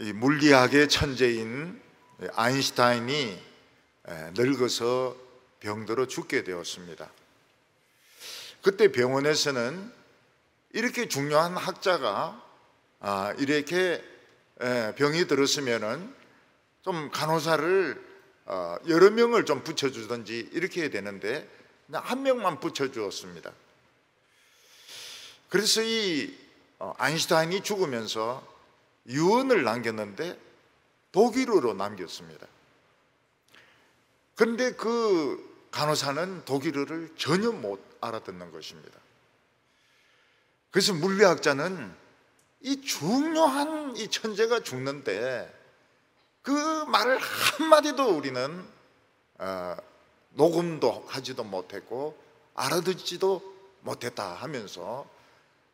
이 물리학의 천재인 아인슈타인이 늙어서 병들어 죽게 되었습니다. 그때 병원에서는 이렇게 중요한 학자가 이렇게 병이 들었으면은 좀 간호사를 여러 명을 좀 붙여주든지 이렇게 해야 되는데 그냥 한 명만 붙여주었습니다. 그래서 이 아인슈타인이 죽으면서 유언을 남겼는데 독일어로 남겼습니다. 그런데 그 간호사는 독일어를 전혀 못 알아듣는 것입니다. 그래서 물리학자는 이 중요한 이 천재가 죽는데 그 말을 한마디도 우리는 녹음도 하지도 못했고 알아듣지도 못했다 하면서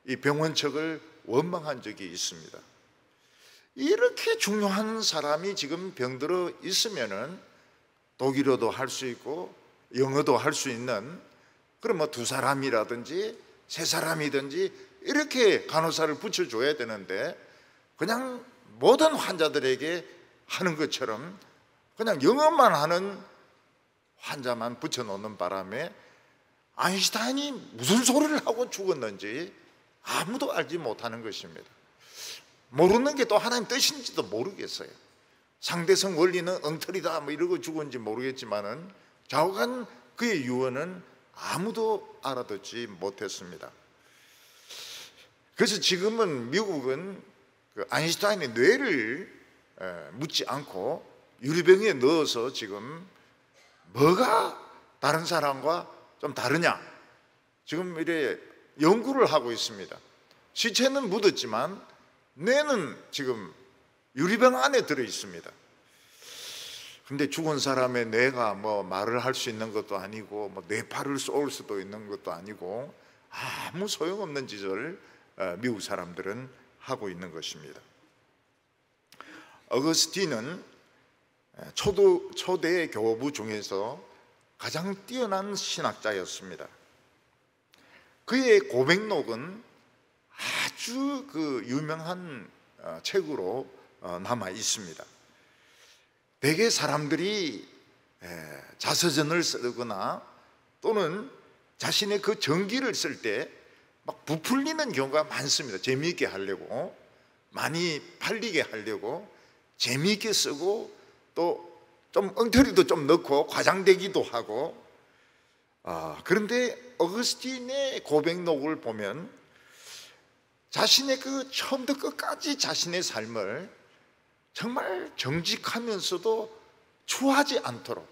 이 병원 측을 원망한 적이 있습니다. 이렇게 중요한 사람이 지금 병들어 있으면은 독일어도 할 수 있고 영어도 할 수 있는 그럼 뭐 두 사람이라든지 세 사람이든지 이렇게 간호사를 붙여줘야 되는데 그냥 모든 환자들에게 하는 것처럼 그냥 영어만 하는 환자만 붙여놓는 바람에 아인슈타인이 무슨 소리를 하고 죽었는지 아무도 알지 못하는 것입니다. 모르는 게 또 하나님 뜻인지도 모르겠어요. 상대성 원리는 엉터리다 뭐 이러고 죽었는지 모르겠지만은 좌우간 그의 유언은 아무도 알아듣지 못했습니다. 그래서 지금은 미국은 그 아인슈타인의 뇌를 묻지 않고 유리병에 넣어서 지금 뭐가 다른 사람과 좀 다르냐 지금 이래 연구를 하고 있습니다. 시체는 묻었지만 뇌는 지금 유리병 안에 들어 있습니다. 근데 죽은 사람의 뇌가 뭐 말을 할 수 있는 것도 아니고 뭐 뇌파를 쏠 수도 있는 것도 아니고 아무 소용없는 짓을 미국 사람들은 하고 있는 것입니다. 어거스틴은 초대 교부 중에서 가장 뛰어난 신학자였습니다. 그의 고백록은 아주 그 유명한 책으로 남아 있습니다. 대개 사람들이 자서전을 쓰거나 또는 자신의 그 전기를 쓸 때 막 부풀리는 경우가 많습니다. 재미있게 하려고 많이 팔리게 하려고 재미있게 쓰고 또 좀 엉터리도 좀 넣고 과장되기도 하고 그런데 어거스틴의 고백록을 보면 자신의 그 처음부터 끝까지 자신의 삶을 정말 정직하면서도 추하지 않도록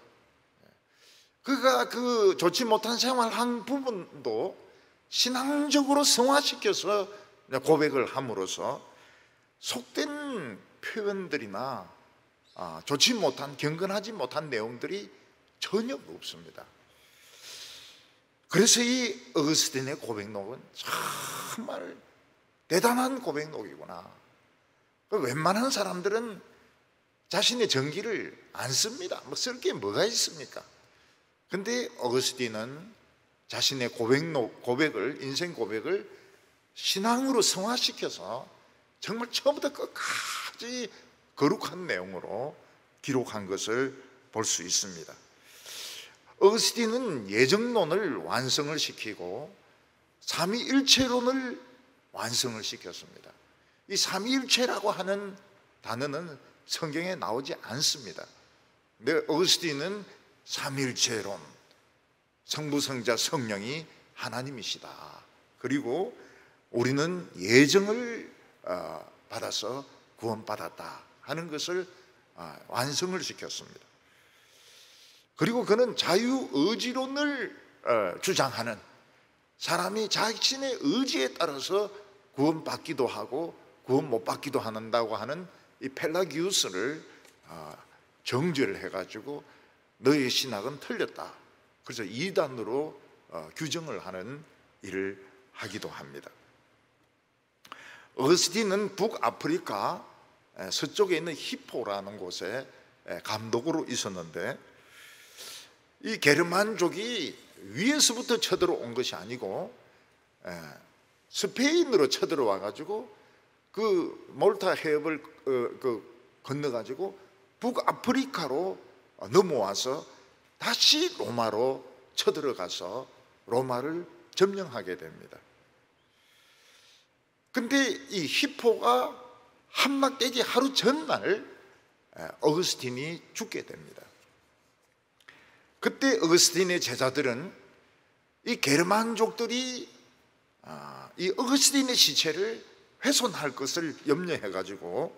그가 그 좋지 못한 생활한 부분도 신앙적으로 승화시켜서 고백을 함으로써 속된 표현들이나 좋지 못한 경건하지 못한 내용들이 전혀 없습니다. 그래서 이 어거스틴의 고백록은 정말 대단한 고백록이구나. 웬만한 사람들은 자신의 전기를 안 씁니다. 뭐 쓸 게 뭐가 있습니까? 근데 어거스틴은 자신의 고백을 인생 고백을 신앙으로 승화시켜서 정말 처음부터 끝까지 거룩한 내용으로 기록한 것을 볼 수 있습니다. 어거스틴은 예정론을 완성을 시키고 삼위일체론을 완성을 시켰습니다. 이 삼위일체라고 하는 단어는 성경에 나오지 않습니다. 근데 어거스틴은 삼위일체론, 성부, 성자, 성령이 하나님이시다. 그리고 우리는 예정을 받아서 구원받았다 하는 것을 완성을 시켰습니다. 그리고 그는 자유의지론을 주장하는 사람이 자신의 의지에 따라서 구원받기도 하고 구원 못 받기도 한다고 하는 이 펠라기우스를 정죄를 해가지고 너의 신학은 틀렸다. 그래서 이단으로 규정을 하는 일을 하기도 합니다. 어거스틴은 북아프리카 서쪽에 있는 히포라는 곳에 감독으로 있었는데 이 게르만족이 위에서부터 쳐들어온 것이 아니고 스페인으로 쳐들어와 가지고 그 몰타 해협을 건너가지고 북아프리카로 넘어와서 다시 로마로 쳐들어가서 로마를 점령하게 됩니다. 근데 이 히포가 한막 깨기 하루 전날 어거스틴이 죽게 됩니다. 그때 어거스틴의 제자들은 이 게르만족들이 이 어거스틴의 시체를 훼손할 것을 염려해 가지고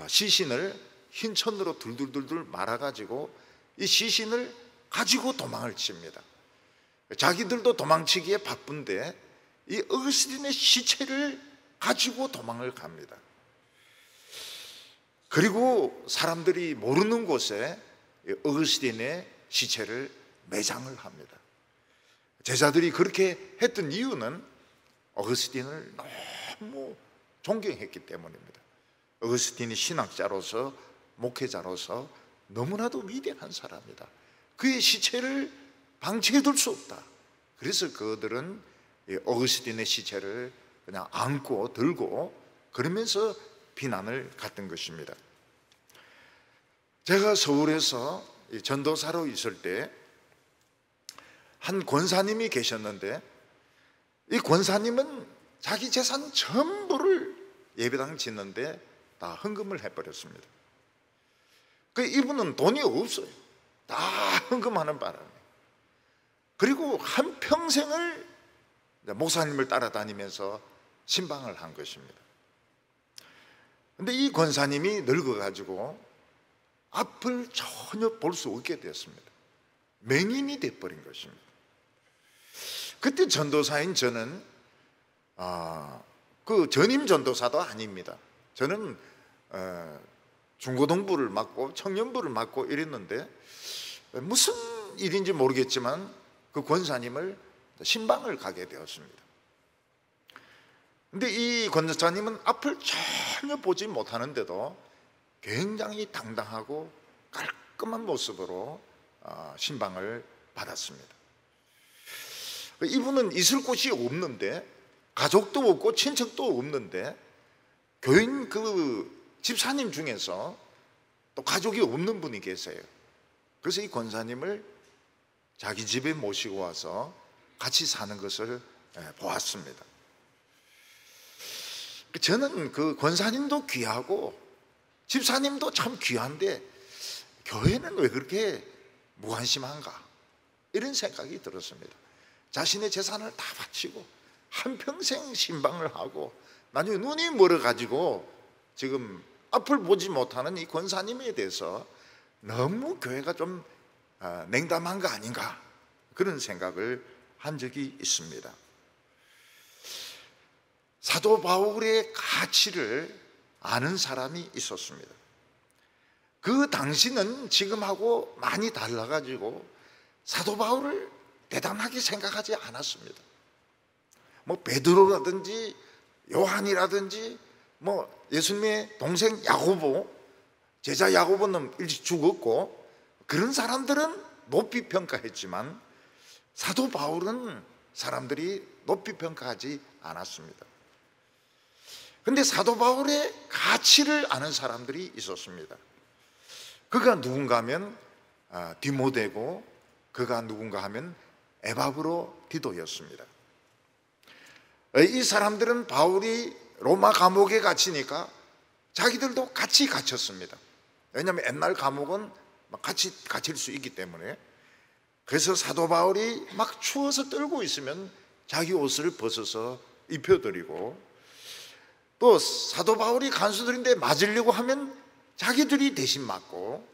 시신을 흰 천으로 둘둘둘둘 말아가지고 이 시신을 가지고 도망을 칩니다. 자기들도 도망치기에 바쁜데 이 어거스틴의 시체를 가지고 도망을 갑니다. 그리고 사람들이 모르는 곳에 어거스틴의 시체를 매장을 합니다. 제자들이 그렇게 했던 이유는 어거스틴을 너무 존경했기 때문입니다. 어거스틴이 신학자로서 목회자로서 너무나도 위대한 사람이다. 그의 시체를 방치해둘 수 없다. 그래서 그들은 어거스틴의 시체를 그냥 안고 들고 그러면서 비난을 갔던 것입니다. 제가 서울에서 전도사로 있을 때 한 권사님이 계셨는데 이 권사님은 자기 재산 전부를 예배당 짓는데 다 헌금을 해버렸습니다. 그 이분은 돈이 없어요. 다 헌금하는 바람에. 그리고 한평생을 목사님을 따라다니면서 신방을 한 것입니다. 근데 이 권사님이 늙어가지고 앞을 전혀 볼 수 없게 되었습니다. 맹인이 돼버린 것입니다. 그때 전도사인 저는 그 전임 전도사도 아닙니다. 저는 중고등부를 맡고 청년부를 맡고 이랬는데 무슨 일인지 모르겠지만 그 권사님을 신방을 가게 되었습니다. 근데 이 권사님은 앞을 전혀 보지 못하는데도 굉장히 당당하고 깔끔한 모습으로 신방을 받았습니다. 이분은 있을 곳이 없는데 가족도 없고 친척도 없는데 교인 그 집사님 중에서 또 가족이 없는 분이 계세요. 그래서 이 권사님을 자기 집에 모시고 와서 같이 사는 것을 보았습니다. 저는 그 권사님도 귀하고 집사님도 참 귀한데 교회는 왜 그렇게 무관심한가 이런 생각이 들었습니다. 자신의 재산을 다 바치고 한평생 신방을 하고 나중에 눈이 멀어가지고 지금 앞을 보지 못하는 이 권사님에 대해서 너무 교회가 좀 냉담한 거 아닌가 그런 생각을 한 적이 있습니다. 사도 바울의 가치를 아는 사람이 있었습니다. 그 당시는 지금하고 많이 달라가지고 사도 바울을 대단하게 생각하지 않았습니다. 뭐 베드로라든지 요한이라든지 뭐 예수님의 동생 야고보, 제자 야고보는 일찍 죽었고 그런 사람들은 높이 평가했지만 사도 바울은 사람들이 높이 평가하지 않았습니다. 그런데 사도 바울의 가치를 아는 사람들이 있었습니다. 그가 누군가 하면 디모데고 그가 누군가 하면 에바브로 디도였습니다. 이 사람들은 바울이 로마 감옥에 갇히니까 자기들도 같이 갇혔습니다. 왜냐하면 옛날 감옥은 같이 갇힐 수 있기 때문에. 그래서 사도 바울이 막 추워서 떨고 있으면 자기 옷을 벗어서 입혀드리고 또 사도 바울이 간수들인데 맞으려고 하면 자기들이 대신 맞고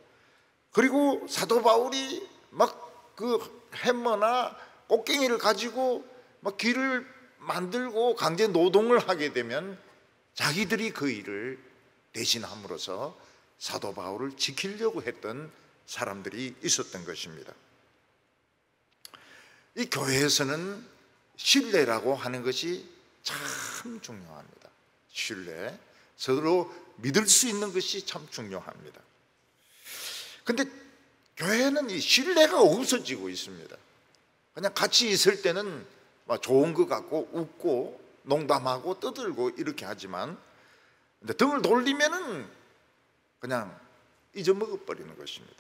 그리고 사도 바울이 막 그 해머나 꽃갱이를 가지고 막 길을 만들고 강제 노동을 하게 되면 자기들이 그 일을 대신함으로써 사도 바울을 지키려고 했던 사람들이 있었던 것입니다. 이 교회에서는 신뢰라고 하는 것이 참 중요합니다. 신뢰, 서로 믿을 수 있는 것이 참 중요합니다. 근데 교회는 이 신뢰가 없어지고 있습니다. 그냥 같이 있을 때는 좋은 것 같고 웃고 농담하고 떠들고 이렇게 하지만 등을 돌리면은 그냥 잊어먹어 버리는 것입니다.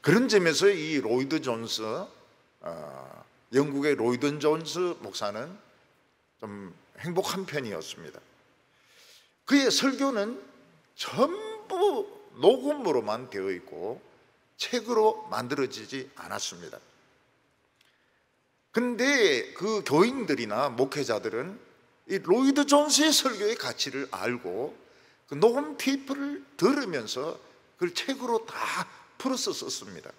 그런 점에서 이 로이드 존스, 영국의 로이드 존스 목사는 좀 행복한 편이었습니다. 그의 설교는 전부 녹음으로만 되어 있고 책으로 만들어지지 않았습니다. 근데 그 교인들이나 목회자들은 이 로이드 존스의 설교의 가치를 알고 그 녹음 테이프를 들으면서 그걸 책으로 다 풀어서 썼습니다.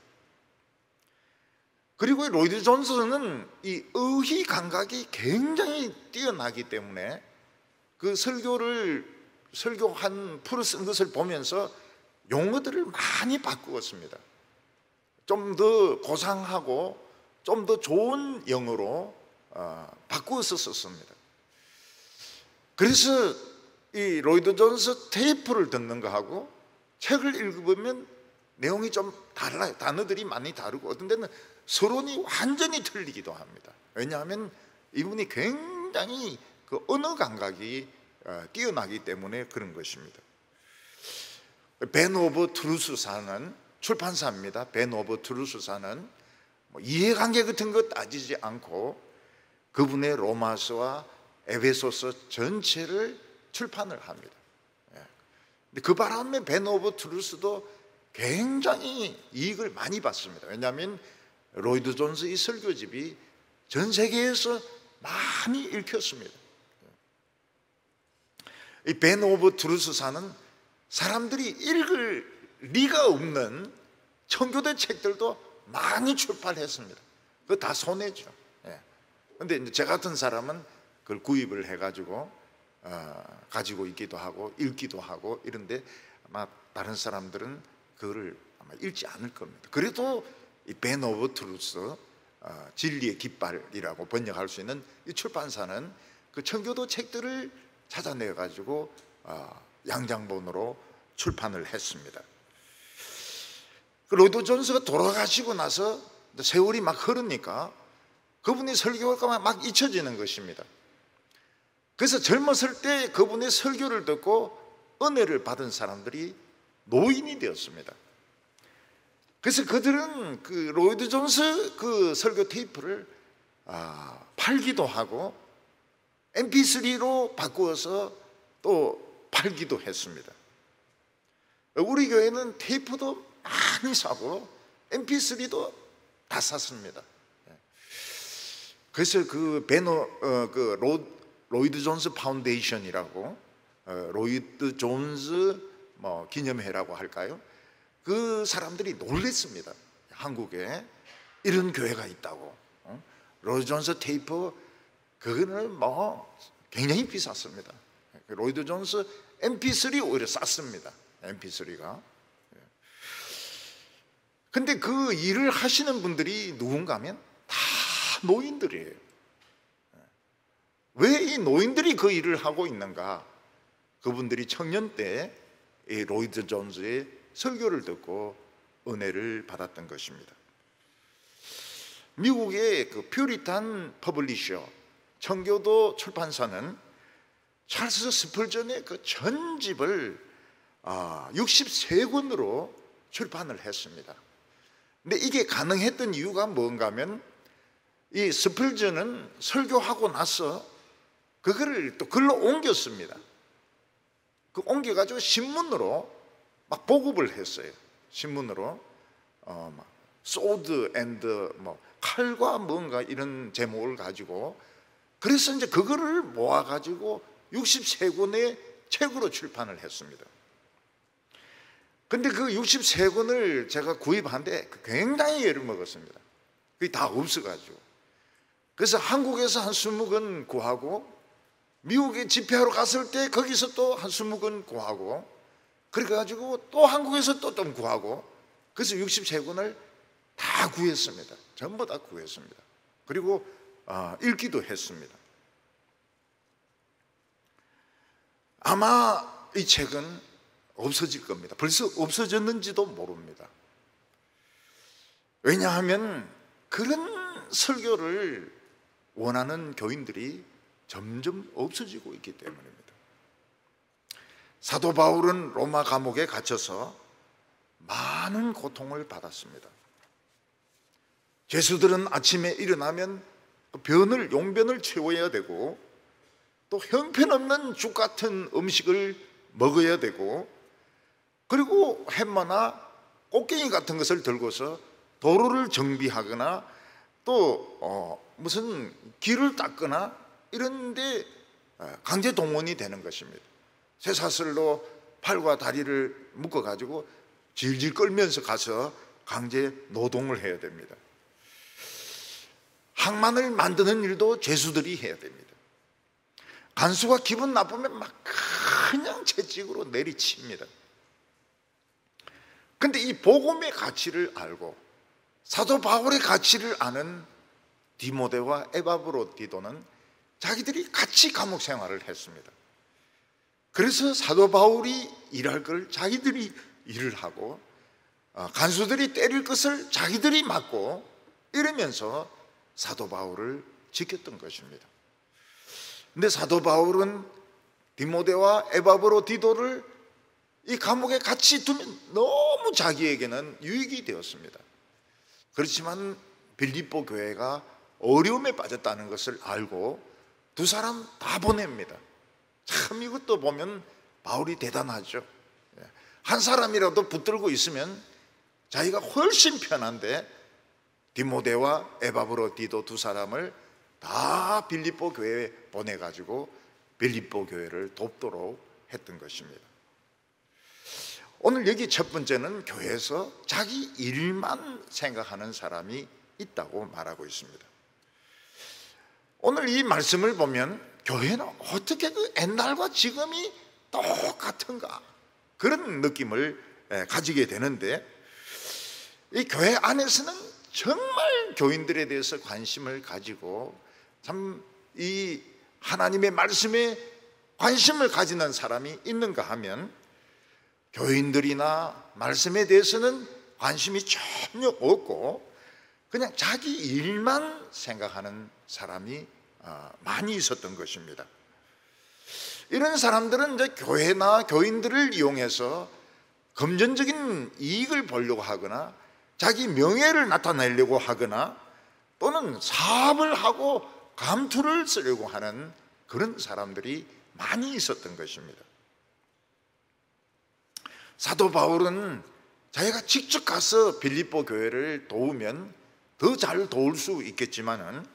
그리고 로이드 존스는 이 의희 감각이 굉장히 뛰어나기 때문에 그 설교한 풀어 쓴 것을 보면서 용어들을 많이 바꾸었습니다. 좀 더 고상하고 좀 더 좋은 영어로 바꾸어서 썼습니다. 그래서 이 로이드 존스 테이프를 듣는 거하고 책을 읽어보면 내용이 좀 달라요. 단어들이 많이 다르고 어떤 데는 서론이 완전히 틀리기도 합니다. 왜냐하면 이분이 굉장히 그 언어 감각이 뛰어나기 때문에 그런 것입니다. 벤 오브 트루스사는 출판사입니다. 벤 오브 트루스사는 이해관계 같은 거 따지지 않고 그분의 로마서와 에베소서 전체를 출판을 합니다. 근데 그 바람에 벤 오브 트루스도 굉장히 이익을 많이 받습니다. 왜냐하면 로이드 존스 이 설교집이 전 세계에서 많이 읽혔습니다. 이 벤 오브 트루스사는 사람들이 읽을 리가 없는 청교도 책들도 많이 출판했습니다. 그거 다 손해죠. 그런데 이제 저 같은 사람은 그걸 구입을 해가지고 가지고 있기도 하고 읽기도 하고 이런데 아마 다른 사람들은 그거를 아마 읽지 않을 겁니다. 그래도 이 벤 오브 트루스, 진리의 깃발이라고 번역할 수 있는 이 출판사는 그 청교도 책들을 찾아내 가지고 양장본으로 출판을 했습니다. 그 로이드 존스가 돌아가시고 나서 세월이 막 흐르니까 그분의 설교가 막 잊혀지는 것입니다. 그래서 젊었을 때 그분의 설교를 듣고 은혜를 받은 사람들이 노인이 되었습니다. 그래서 그들은 그 로이드 존스 그 설교 테이프를 팔기도 하고 MP3로 바꾸어서 또 팔기도 했습니다. 우리 교회는 테이프도 많이 사고 MP3도 다 샀습니다. 그래서 그 로이드 존스 파운데이션이라고 로이드 존스 기념회라고 할까요? 그 사람들이 놀랬습니다. 한국에 이런 교회가 있다고. 로이드 존스 테이프 그거는 굉장히 비쌌습니다. 로이드 존스 MP3 오히려 쌌습니다. MP3가. 근데 그 일을 하시는 분들이 누군가 하면 다 노인들이에요. 왜 이 노인들이 그 일을 하고 있는가? 그분들이 청년 때 이 로이드 존스의 설교를 듣고 은혜를 받았던 것입니다. 미국의 그 퓨리탄 퍼블리셔 청교도 출판사는 찰스 스펄전의 그 전집을 63권으로 출판을 했습니다. 근데 이게 가능했던 이유가 뭔가 하면 이 스펄전은 설교하고 나서 그거를 또 글로 옮겼습니다. 그 옮겨가지고 신문으로 막 보급을 했어요. 신문으로 소드 앤드 칼과 뭔가 이런 제목을 가지고 그래서 이제 그거를 모아가지고 63권의 책으로 출판을 했습니다. 근데 그 63권을 제가 구입하는데 굉장히 애를 먹었습니다. 그게 다 없어가지고. 그래서 한국에서 한 20권 구하고 미국에 집회하러 갔을 때 거기서 또 한 20권 구하고 그래가지고 또 한국에서 또 좀 구하고 그래서 63권을 다 구했습니다. 전부 다 구했습니다. 그리고 읽기도 했습니다. 아마 이 책은 없어질 겁니다. 벌써 없어졌는지도 모릅니다. 왜냐하면 그런 설교를 원하는 교인들이 점점 없어지고 있기 때문입니다. 사도 바울은 로마 감옥에 갇혀서 많은 고통을 받았습니다. 죄수들은 아침에 일어나면 용변을 채워야 되고, 또 형편없는 죽 같은 음식을 먹어야 되고, 그리고 햄마나 꽃갱이 같은 것을 들고서 도로를 정비하거나 또 무슨 길을 닦거나 이런데 강제 동원이 되는 것입니다. 쇠사슬로 팔과 다리를 묶어가지고 질질 끌면서 가서 강제 노동을 해야 됩니다. 항만을 만드는 일도 죄수들이 해야 됩니다. 간수가 기분 나쁘면 막 그냥 채찍으로 내리칩니다. 그런데 이 복음의 가치를 알고 사도 바울의 가치를 아는 디모데와 에바브로디도는 자기들이 같이 감옥 생활을 했습니다. 그래서 사도 바울이 일할 걸 자기들이 일을 하고, 간수들이 때릴 것을 자기들이 맞고, 이러면서 사도 바울을 지켰던 것입니다. 근데 사도 바울은 디모데와 에바브로디도를 이 감옥에 같이 두면 너무 자기에게는 유익이 되었습니다. 그렇지만 빌립보 교회가 어려움에 빠졌다는 것을 알고 두 사람 다 보냅니다. 참 이것도 보면 바울이 대단하죠. 한 사람이라도 붙들고 있으면 자기가 훨씬 편한데 디모데와 에바브로디도 두 사람을 다 빌립보 교회에 보내가지고 빌립보 교회를 돕도록 했던 것입니다. 오늘 여기 첫 번째는 교회에서 자기 일만 생각하는 사람이 있다고 말하고 있습니다. 오늘 이 말씀을 보면 교회는 어떻게 그 옛날과 지금이 똑같은가, 그런 느낌을 가지게 되는데, 이 교회 안에서는 정말 교인들에 대해서 관심을 가지고 참 이 하나님의 말씀에 관심을 가지는 사람이 있는가 하면, 교인들이나 말씀에 대해서는 관심이 전혀 없고 그냥 자기 일만 생각하는 사람이 많이 있었던 것입니다. 이런 사람들은 이제 교회나 교인들을 이용해서 금전적인 이익을 보려고 하거나 자기 명예를 나타내려고 하거나 또는 사업을 하고 감투를 쓰려고 하는 그런 사람들이 많이 있었던 것입니다. 사도 바울은 자기가 직접 가서 빌립보 교회를 도우면 더 잘 도울 수 있겠지만은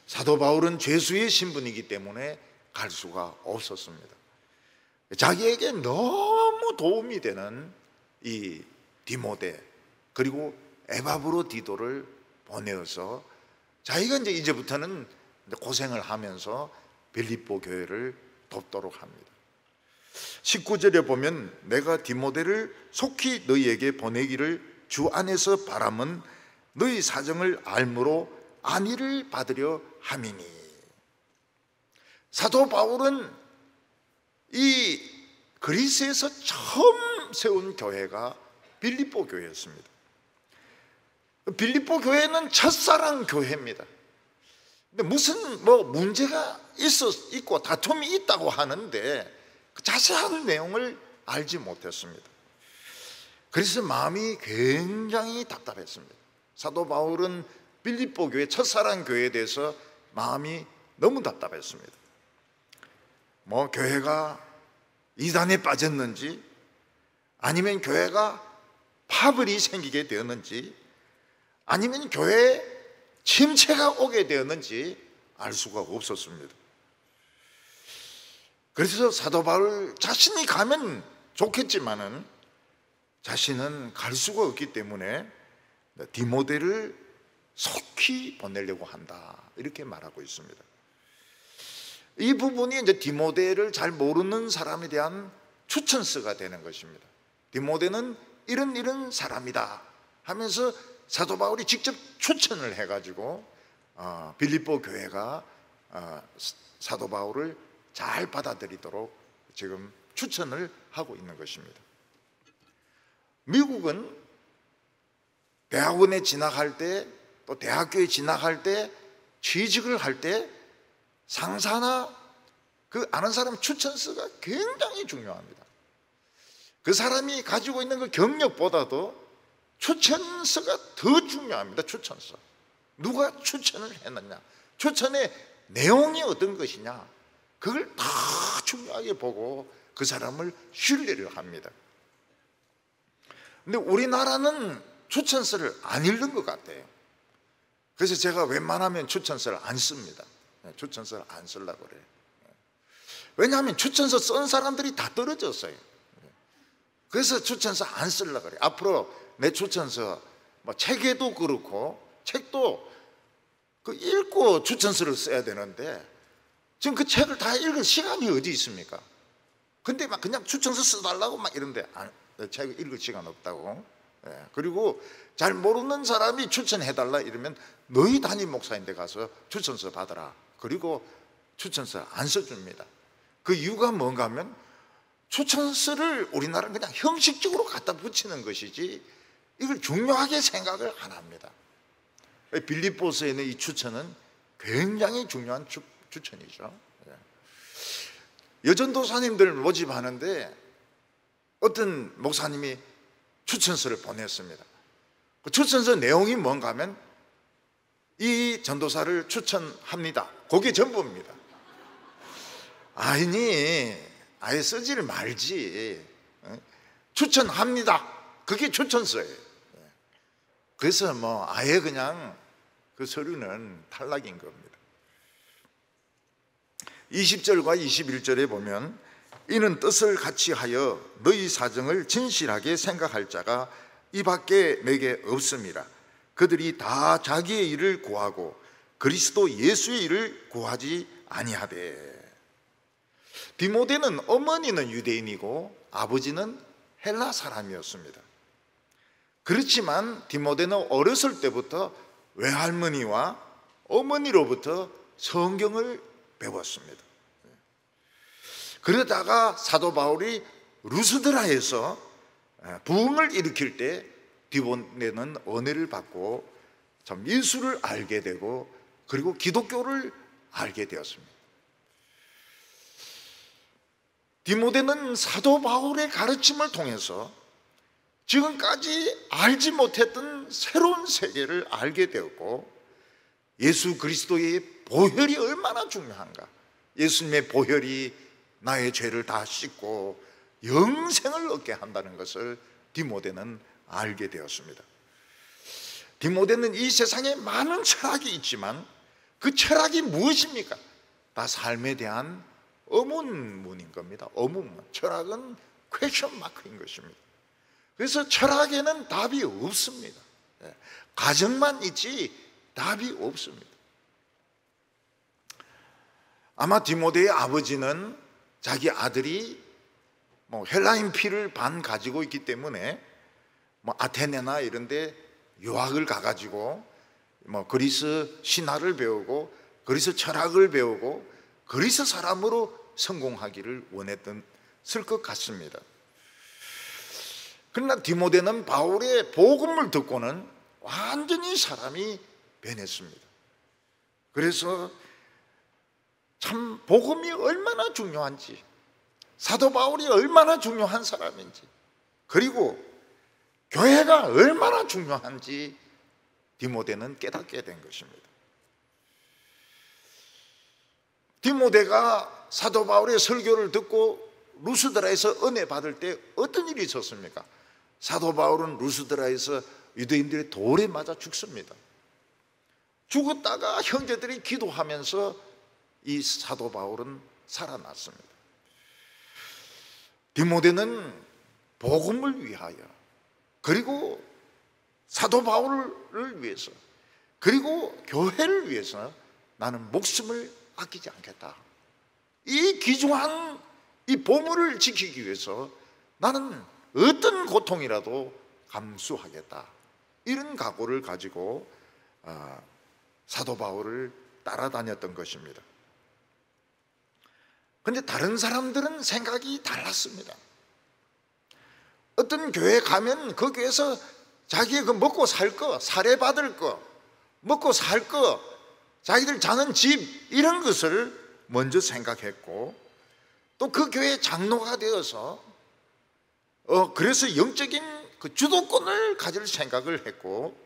사도 바울은 죄수의 신분이기 때문에 갈 수가 없었습니다. 자기에게 너무 도움이 되는 이 디모데 그리고 에바브로디도를 보내어서 자기가 이제부터는 고생을 하면서 빌립보 교회를 돕도록 합니다. 19절에 보면 내가 디모데를 속히 너희에게 보내기를 주 안에서 바람은 너희 사정을 알므로 안위를 받으려 함이니. 사도 바울은 이 그리스에서 처음 세운 교회가 빌립보 교회였습니다. 빌립보 교회는 첫사랑 교회입니다. 근데 무슨 문제가 있고 다툼이 있다고 하는데 그 자세한 내용을 알지 못했습니다. 그래서 마음이 굉장히 답답했습니다. 사도 바울은 빌립보 교회 첫사랑 교회에 대해서 마음이 너무 답답했습니다. 교회가 이단에 빠졌는지 아니면 교회가 파벌이 생기게 되었는지 아니면 교회에 침체가 오게 되었는지 알 수가 없었습니다. 그래서 사도 바울 자신이 가면 좋겠지만은 자신은 갈 수가 없기 때문에 디모데를 속히 보내려고 한다, 이렇게 말하고 있습니다. 이 부분이 이제 디모데를 잘 모르는 사람에 대한 추천서가 되는 것입니다. 디모데는 이런 사람이다 하면서 사도 바울이 직접 추천을 해가지고 빌립보 교회가 사도 바울을 잘 받아들이도록 지금 추천을 하고 있는 것입니다. 미국은 대학원에 진학할 때 또 대학교에 진학할 때 취직을 할 때 상사나 그 아는 사람 추천서가 굉장히 중요합니다. 그 사람이 가지고 있는 그 경력보다도 추천서가 더 중요합니다. 추천서. 누가 추천을 했느냐, 추천의 내용이 어떤 것이냐, 그걸 다 중요하게 보고 그 사람을 신뢰를 합니다. 근데 우리나라는 추천서를 안 읽는 것 같아요. 그래서 제가 웬만하면 추천서를 안 씁니다. 추천서를 안 쓰려고 그래요. 왜냐하면 추천서 쓴 사람들이 다 떨어졌어요. 그래서 추천서 안 쓰려고 그래요. 앞으로 내 추천서, 뭐 책에도 그렇고, 책도 그 읽고 추천서를 써야 되는데 지금 그 책을 다 읽을 시간이 어디 있습니까? 근데 막 그냥 추천서 써달라고 막 이런데 책을 읽을 시간 없다고. 그리고 잘 모르는 사람이 추천해달라 이러면 너희 담임 목사인데 가서 추천서 받아라. 그리고 추천서 안 써줍니다. 그 이유가 뭔가 하면 추천서를 우리나라는 그냥 형식적으로 갖다 붙이는 것이지 이걸 중요하게 생각을 안 합니다. 빌립보서에 있는 이 추천은 굉장히 중요한 추천이죠. 여전도사님들 모집하는데 어떤 목사님이 추천서를 보냈습니다. 그 추천서 내용이 뭔가 하면 이 전도사를 추천합니다. 그게 전부입니다. 아니, 아예 쓰지를 말지. 추천합니다. 그게 추천서예요. 그래서 뭐 아예 그냥 그 서류는 탈락인 겁니다. 20절과 21절에 보면 이는 뜻을 같이 하여 너희 사정을 진실하게 생각할 자가 이 밖에 내게 없음이라. 그들이 다 자기의 일을 구하고 그리스도 예수의 일을 구하지 아니하되. 디모데는 어머니는 유대인이고 아버지는 헬라 사람이었습니다. 그렇지만 디모데는 어렸을 때부터 외할머니와 어머니로부터 성경을 배웠습니다. 그러다가 사도 바울이 루스드라에서 부흥을 일으킬 때 디모데는 은혜를 받고 참 예수를 알게 되고 그리고 기독교를 알게 되었습니다. 디모데는 사도 바울의 가르침을 통해서 지금까지 알지 못했던 새로운 세계를 알게 되었고 예수 그리스도의 보혈이 얼마나 중요한가, 예수님의 보혈이 나의 죄를 다 씻고 영생을 얻게 한다는 것을 디모데는 알게 되었습니다. 디모데는 이 세상에 많은 철학이 있지만 그 철학이 무엇입니까? 다 삶에 대한 의문문인 겁니다. 의문문. 철학은 퀘스천 마크인 것입니다. 그래서 철학에는 답이 없습니다. 가정만 있지 답이 없습니다. 아마 디모데의 아버지는 자기 아들이 헬라인 피를 반 가지고 있기 때문에 아테네나 이런 데 유학을 가가지고 그리스 신화를 배우고 그리스 철학을 배우고 그리스 사람으로 성공하기를 원했을 것 같습니다. 그러나 디모데는 바울의 복음을 듣고는 완전히 사람이 변했습니다. 그래서 참 복음이 얼마나 중요한지, 사도 바울이 얼마나 중요한 사람인지, 그리고 교회가 얼마나 중요한지 디모데는 깨닫게 된 것입니다. 디모데가 사도 바울의 설교를 듣고 루스드라에서 은혜 받을 때 어떤 일이 있었습니까? 사도 바울은 루스드라에서 유대인들의 돌에 맞아 죽습니다. 죽었다가 형제들이 기도하면서 이 사도 바울은 살아났습니다. 디모데는 복음을 위하여, 그리고 사도 바울을 위해서, 그리고 교회를 위해서 나는 목숨을 아끼지 않겠다. 이 귀중한 이 보물을 지키기 위해서 나는 어떤 고통이라도 감수하겠다. 이런 각오를 가지고 사도 바울을 따라다녔던 것입니다. 그런데 다른 사람들은 생각이 달랐습니다. 어떤 교회 가면 그 교회에서 자기의 그 먹고 살 거, 살해받을 거, 먹고 살 거, 자기들 자는 집, 이런 것을 먼저 생각했고 또 그 교회 장로가 되어서 그래서 영적인 그 주도권을 가질 생각을 했고,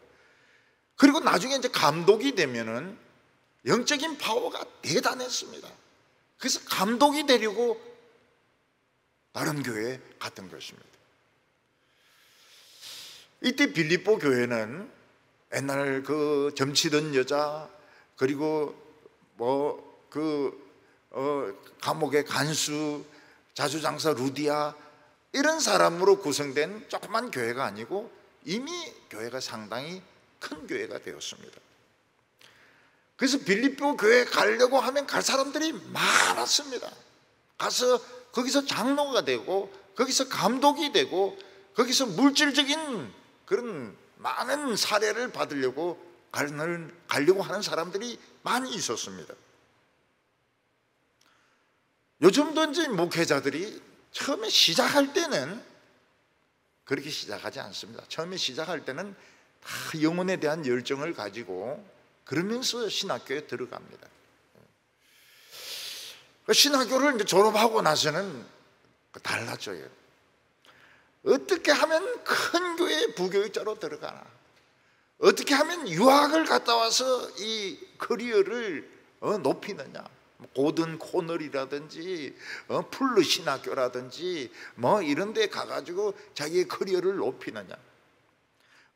그리고 나중에 이제 감독이 되면은 영적인 파워가 대단했습니다. 그래서 감독이 되려고 다른 교회에 갔던 것입니다. 이때 빌립보 교회는 옛날 그 점치던 여자, 그리고 감옥의 간수, 자주장사 루디아, 이런 사람으로 구성된 조그만 교회가 아니고 이미 교회가 상당히 큰 교회가 되었습니다. 그래서 빌립보 교회에 가려고 하면 갈 사람들이 많았습니다. 가서 거기서 장로가 되고, 거기서 감독이 되고, 거기서 물질적인 그런 많은 사례를 받으려고 가려고 하는 사람들이 많이 있었습니다. 요즘도 이제 목회자들이 처음에 시작할 때는 그렇게 시작하지 않습니다. 처음에 시작할 때는 다 영혼에 대한 열정을 가지고 그러면서 신학교에 들어갑니다. 신학교를 이제 졸업하고 나서는 달라져요. 어떻게 하면 큰 교회 부교육자로 들어가나, 어떻게 하면 유학을 갔다 와서 이 커리어를 높이느냐, 고든 코널이라든지 풀르 신학교라든지 이런 데 가가지고 자기의 커리어를 높이느냐,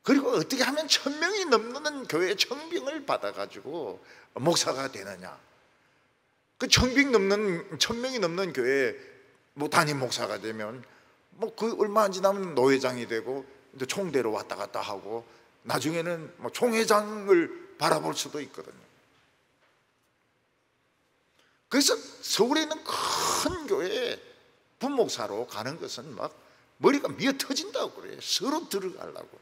그리고 어떻게 하면 1000명이 넘는 교회 청빙을 받아가지고 목사가 되느냐, 그 1000명이 넘는 교회 담임 목사가 되면 그 얼마 안 지나면 노회장이 되고 총대로 왔다 갔다 하고 나중에는 총회장을 바라볼 수도 있거든요. 그래서 서울에 있는 큰 교회에 부목사로 가는 것은 막 머리가 미어 터진다고 그래요. 서로 들어가려고.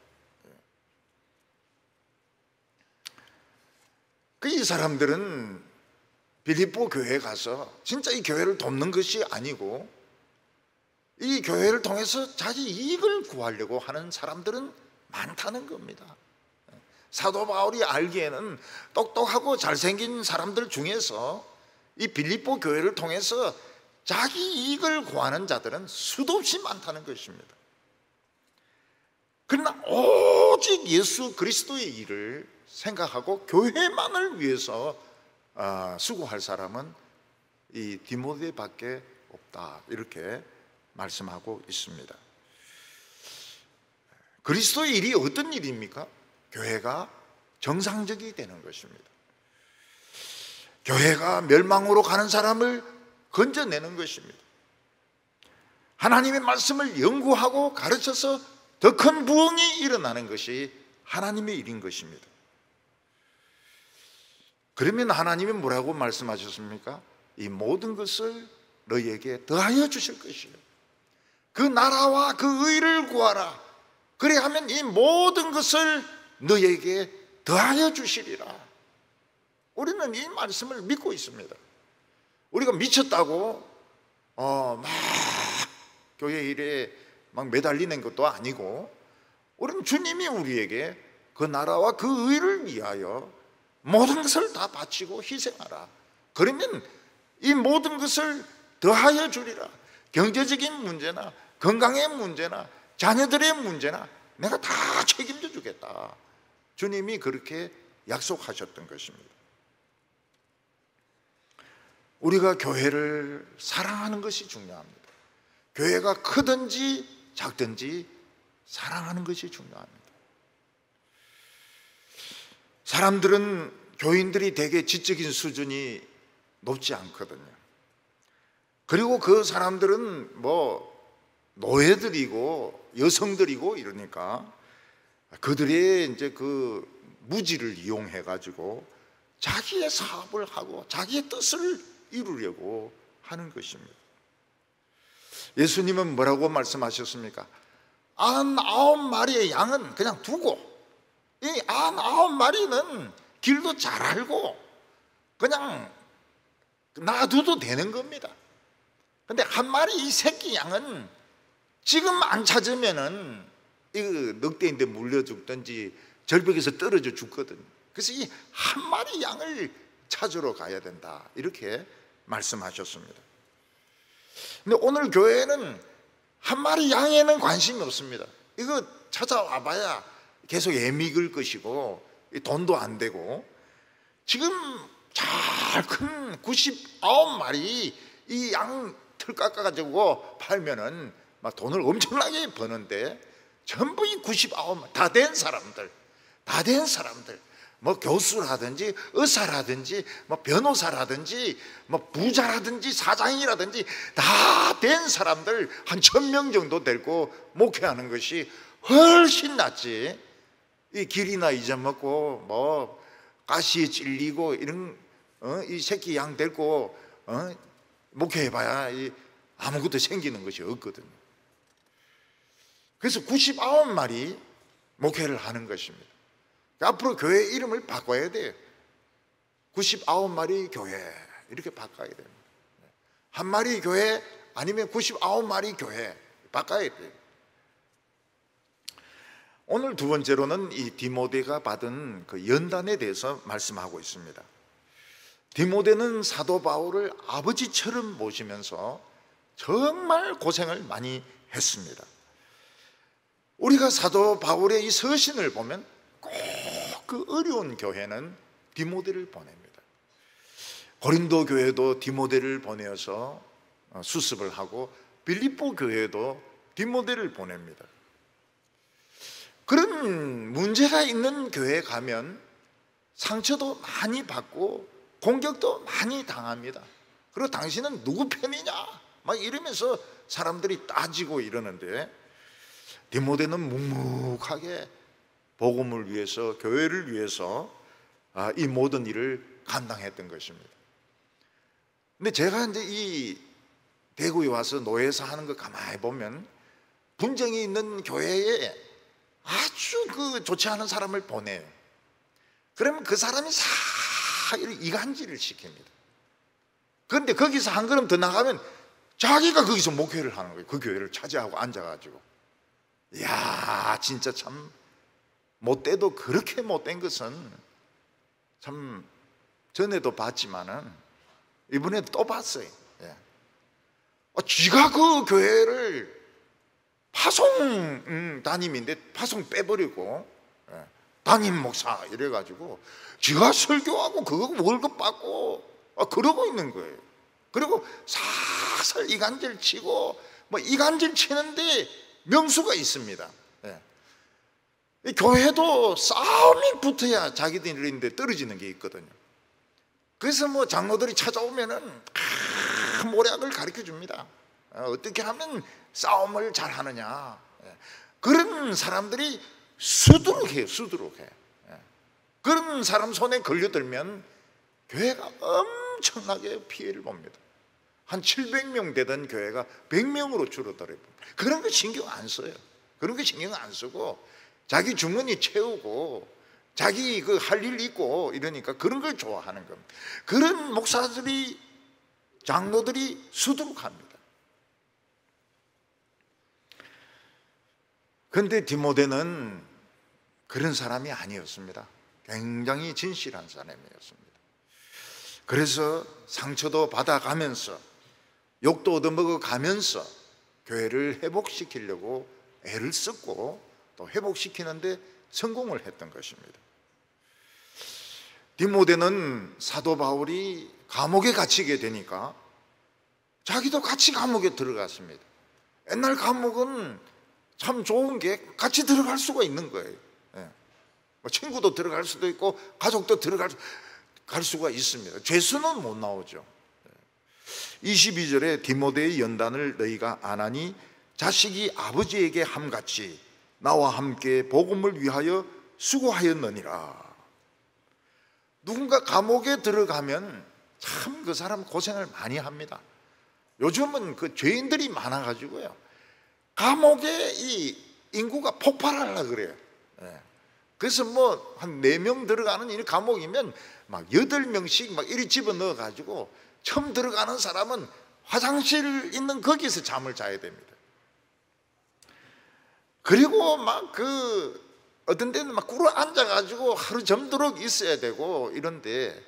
이 사람들은 빌립보 교회에 가서 진짜 이 교회를 돕는 것이 아니고 이 교회를 통해서 자기 이익을 구하려고 하는 사람들은 많다는 겁니다. 사도 바울이 알기에는 똑똑하고 잘생긴 사람들 중에서 이 빌립보 교회를 통해서 자기 이익을 구하는 자들은 수도 없이 많다는 것입니다. 그러나 오직 예수 그리스도의 일을 생각하고 교회만을 위해서 수고할 사람은 이 디모데밖에 없다, 이렇게 말씀하고 있습니다. 그리스도의 일이 어떤 일입니까? 교회가 정상적이 되는 것입니다. 교회가 멸망으로 가는 사람을 건져내는 것입니다. 하나님의 말씀을 연구하고 가르쳐서 더 큰 부흥이 일어나는 것이 하나님의 일인 것입니다. 그러면 하나님이 뭐라고 말씀하셨습니까? 이 모든 것을 너희에게 더하여 주실 것이요, 그 나라와 그 의를 구하라. 그래야 하면 이 모든 것을 너희에게 더하여 주시리라. 우리는 이 말씀을 믿고 있습니다. 우리가 미쳤다고 막 교회 일에 막 매달리는 것도 아니고, 우리는 주님이 우리에게 그 나라와 그 의를 위하여 모든 것을 다 바치고 희생하라. 그러면 이 모든 것을 더하여 주리라. 경제적인 문제나 건강의 문제나 자녀들의 문제나 내가 다 책임져 주겠다. 주님이 그렇게 약속하셨던 것입니다. 우리가 교회를 사랑하는 것이 중요합니다. 교회가 크든지 작든지 사랑하는 것이 중요합니다. 사람들은 교인들이 되게 지적인 수준이 높지 않거든요. 그리고 그 사람들은 노예들이고 여성들이고 이러니까 그들의 이제 그 무지를 이용해 가지고 자기의 사업을 하고 자기의 뜻을 이루려고 하는 것입니다. 예수님은 뭐라고 말씀하셨습니까? 99마리의 양은 그냥 두고, 이 99마리는 길도 잘 알고 그냥 놔둬도 되는 겁니다. 근데 한 마리 이 새끼 양은 지금 안 찾으면은 이 늑대인데 물려 죽든지 절벽에서 떨어져 죽거든요. 그래서 이 한 마리 양을 찾으러 가야 된다, 이렇게 말씀하셨습니다. 근데 오늘 교회는 한 마리 양에는 관심이 없습니다. 이거 찾아와 봐야 계속 애미글 것이고 돈도 안 되고, 지금 잘 큰 99마리 이 양 틀 깎아가지고 팔면은 막 돈을 엄청나게 버는데, 전부 이 99마리 다 된 사람들, 뭐 교수라든지 의사라든지 뭐 변호사라든지 뭐 부자라든지 사장이라든지 다 된 사람들 한 1000명 정도 데리고 목회하는 것이 훨씬 낫지. 이 길이나 잊어먹고 뭐 가시에 찔리고 이런 이 새끼 양 데리고 목회해봐야 아무것도 생기는 것이 없거든요. 그래서 99마리 목회를 하는 것입니다. 앞으로 교회 이름을 바꿔야 돼요. 99마리 교회 이렇게 바꿔야 됩니다. 한 마리 교회 아니면 99마리 교회 바꿔야 돼요. 오늘 두 번째로는 이 디모데가 받은 그 연단에 대해서 말씀하고 있습니다. 디모데는 사도 바울을 아버지처럼 모시면서 정말 고생을 많이 했습니다. 우리가 사도 바울의 이 서신을 보면 꼭 그 어려운 교회는 디모데를 보냅니다. 고린도 교회도 디모데를 보내어서 수습을 하고, 빌립보 교회도 디모데를 보냅니다. 그런 문제가 있는 교회에 가면 상처도 많이 받고 공격도 많이 당합니다. 그리고 당신은 누구 편이냐 막 이러면서 사람들이 따지고 이러는데, 디모데는 묵묵하게 복음을 위해서, 교회를 위해서 이 모든 일을 감당했던 것입니다. 근데 제가 이제 이 대구에 와서 노예사 하는 거 가만히 보면, 분쟁이 있는 교회에 아주 그 좋지 않은 사람을 보내요. 그러면 그 사람이 이간질을 시킵니다. 그런데 거기서 한 걸음 더 나가면 자기가 거기서 목회를 하는 거예요. 그 교회를 차지하고 앉아가지고. 이야, 진짜 참 못돼도 그렇게 못된 것은 참 전에도 봤지만은 이번에도 또 봤어요. 예. 지가 그 교회를 파송 담임인데 파송 빼버리고 담임 목사 이래가지고 지가 설교하고 그거 월급 받고 그러고 있는 거예요. 그리고 살살 이간질 치고 뭐 이간질 치는데 명수가 있습니다. 이 교회도 싸움이 붙어야 자기들인데 떨어지는 게 있거든요. 그래서 뭐 장로들이 찾아오면은 모략을 가르쳐 줍니다. 어떻게 하면 싸움을 잘 하느냐. 그런 사람들이 수두룩해요. 수두룩해. 그런 사람 손에 걸려들면 교회가 엄청나게 피해를 봅니다. 한 700명 되던 교회가 100명으로 줄어들어요. 그런 거 신경 안 써요. 그런 거 신경 안 쓰고 자기 주머니 채우고 자기 그 할 일 있고 이러니까 그런 걸 좋아하는 겁니다. 그런 목사들이, 장로들이 수두룩합니다. 그런데 디모데는 그런 사람이 아니었습니다. 굉장히 진실한 사람이었습니다. 그래서 상처도 받아가면서 욕도 얻어먹어 가면서 교회를 회복시키려고 애를 썼고 또 회복시키는데 성공을 했던 것입니다. 디모데는 사도 바울이 감옥에 gat히게 되니까 자기도 같이 감옥에 들어갔습니다. 옛날 감옥은 참 좋은 게 같이 들어갈 수가 있는 거예요. 친구도 들어갈 수도 있고 가족도 들어갈 수가 있습니다. 죄수는 못 나오죠. 22절에 디모데의 연단을 너희가 안 하니 자식이 아버지에게 함같이 나와 함께 복음을 위하여 수고하였느니라. 누군가 감옥에 들어가면 참 그 사람 고생을 많이 합니다. 요즘은 그 죄인들이 많아가지고요, 감옥에 이 인구가 폭발하려고 그래요. 그래서 뭐 한 4명 들어가는 이 감옥이면 막 8명씩 막 이리 집어넣어가지고 처음 들어가는 사람은 화장실 있는 거기서 잠을 자야 됩니다. 그리고 막 그 어떤 데는 막 꿇어 앉아가지고 하루 점도록 있어야 되고 이런데,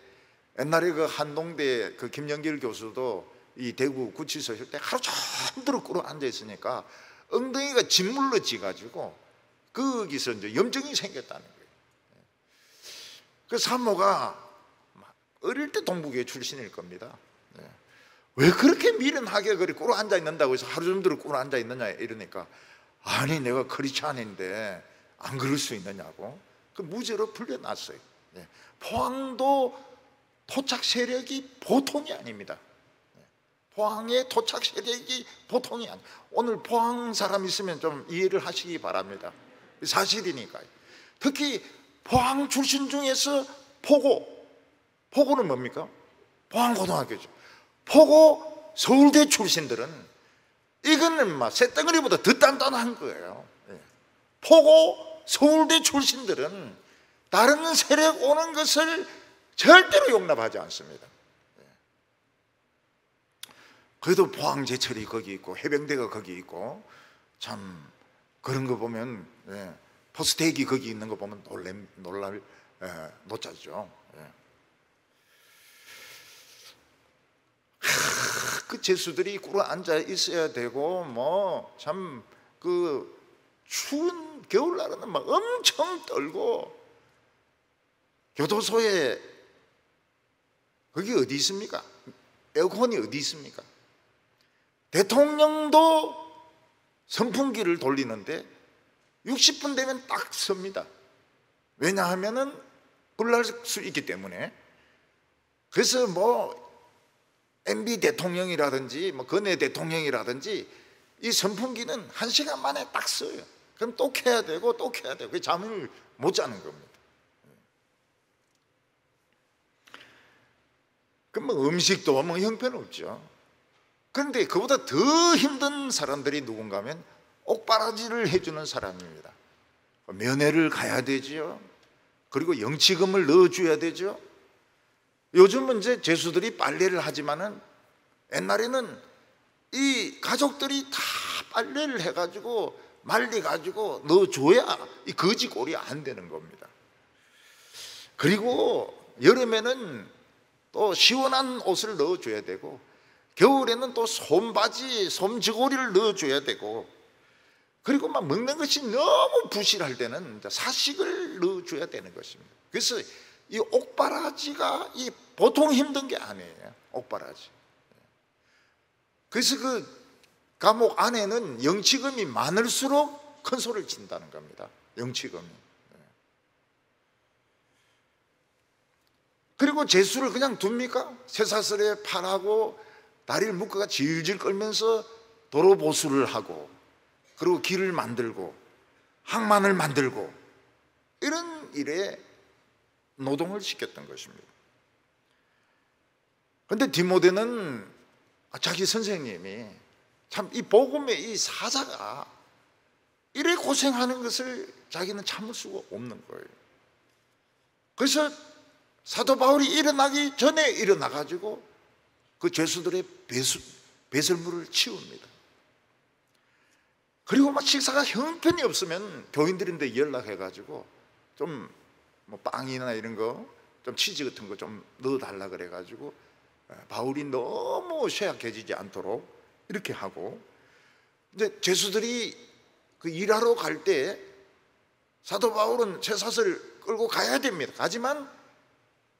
옛날에 그 한동대 그 김영길 교수도 이 대구 구치소 있을 때 하루 종일 꿇어 앉아 있으니까 엉덩이가 진물로 찌가지고 거기서 이제 염증이 생겼다는 거예요. 그 사모가 어릴 때 동부교회 출신일 겁니다. 왜 그렇게 미련하게 그리 꿇어 앉아 있는다고 해서 하루 종일 꿇어 앉아 있느냐 이러니까, 아니 내가 크리스찬인데 안 그럴 수 있느냐고 그 무죄로 풀려났어요. 포항도 토착 세력이 보통이 아닙니다. 포항의 토착 세력이 보통이 아니에요. 오늘 포항 사람 있으면 좀 이해를 하시기 바랍니다. 사실이니까요. 특히 포항 출신 중에서 포고는 뭡니까? 포항고등학교죠. 포고 서울대 출신들은 이거는 막 쇳덩어리보다 더 단단한 거예요. 포고 서울대 출신들은 다른 세력 오는 것을 절대로 용납하지 않습니다. 그래도 포항제철이 거기 있고 해병대가 거기 있고 참 그런 거 보면 포스텍이 거기 있는 거 보면 놀랄 노짜죠. 그 죄수들이 꿇어 앉아 있어야 되고 뭐 참 그 추운 겨울날에는 막 엄청 떨고, 교도소에 거기 어디 있습니까? 에어컨이 어디 있습니까? 대통령도 선풍기를 돌리는데 60분 되면 딱 섭니다. 왜냐하면은 불날 수 있기 때문에. 그래서 뭐 MB 대통령이라든지 뭐 건해 대통령이라든지 이 선풍기는 1시간 만에 딱 써요. 그럼 또 켜야 되고 또 켜야 되고 잠을 못 자는 겁니다. 그럼 뭐 음식도 뭐 형편없죠. 그런데 그보다 더 힘든 사람들이 누군가 하면 옥바라지를 해주는 사람입니다. 면회를 가야 되지요. 그리고 영치금을 넣어줘야 되죠. 요즘은 이제 죄수들이 빨래를 하지만은 옛날에는 이 가족들이 다 빨래를 해가지고 말려가지고 넣어줘야 이 거지 꼴이 안 되는 겁니다. 그리고 여름에는 또 시원한 옷을 넣어줘야 되고, 겨울에는 또 솜바지, 솜저고리를 넣어줘야 되고, 그리고 막 먹는 것이 너무 부실할 때는 사식을 넣어줘야 되는 것입니다. 그래서 이 옥바라지가 이 보통 힘든 게 아니에요. 옥바라지. 그래서 그 감옥 안에는 영치금이 많을수록 큰 소리를 친다는 겁니다. 영치금이. 그리고 죄수를 그냥 둡니까? 쇠사슬에 팔하고 다리를 묶어가 질질 끌면서 도로 보수를 하고, 그리고 길을 만들고 항만을 만들고 이런 일에 노동을 시켰던 것입니다. 그런데 디모데는 자기 선생님이 참 이 복음의 이 사자가 이래 고생하는 것을 자기는 참을 수가 없는 거예요. 그래서 사도 바울이 일어나기 전에 일어나가지고 그 죄수들의 배설물을 치웁니다. 그리고 막 식사가 형편이 없으면 교인들인데 연락해가지고 좀 뭐 빵이나 이런 거, 좀 치즈 같은 거 좀 넣어달라 그래가지고 바울이 너무 쇠약해지지 않도록 이렇게 하고, 이제 죄수들이 그 일하러 갈 때 사도 바울은 쇠사슬을 끌고 가야 됩니다. 가지만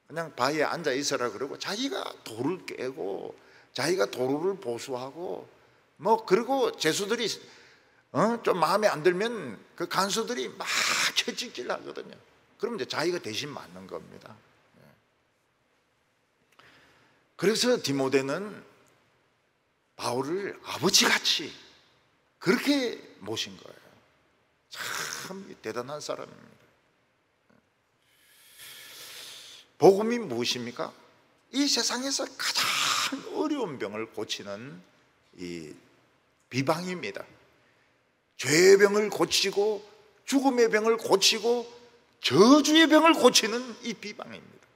그냥 바위에 앉아 있어라 그러고 자기가 돌을 깨고 자기가 도로를 보수하고 뭐, 그리고 죄수들이 좀 마음에 안 들면 그 간수들이 막 채찍질 하거든요. 그럼 이제 자기가 대신 맞는 겁니다. 그래서 디모데는 바울을 아버지같이 그렇게 모신 거예요. 참 대단한 사람입니다. 복음이 무엇입니까? 이 세상에서 가장 어려운 병을 고치는 이 비방입니다. 죄의 병을 고치고 죽음의 병을 고치고 저주의 병을 고치는 이 비방입니다.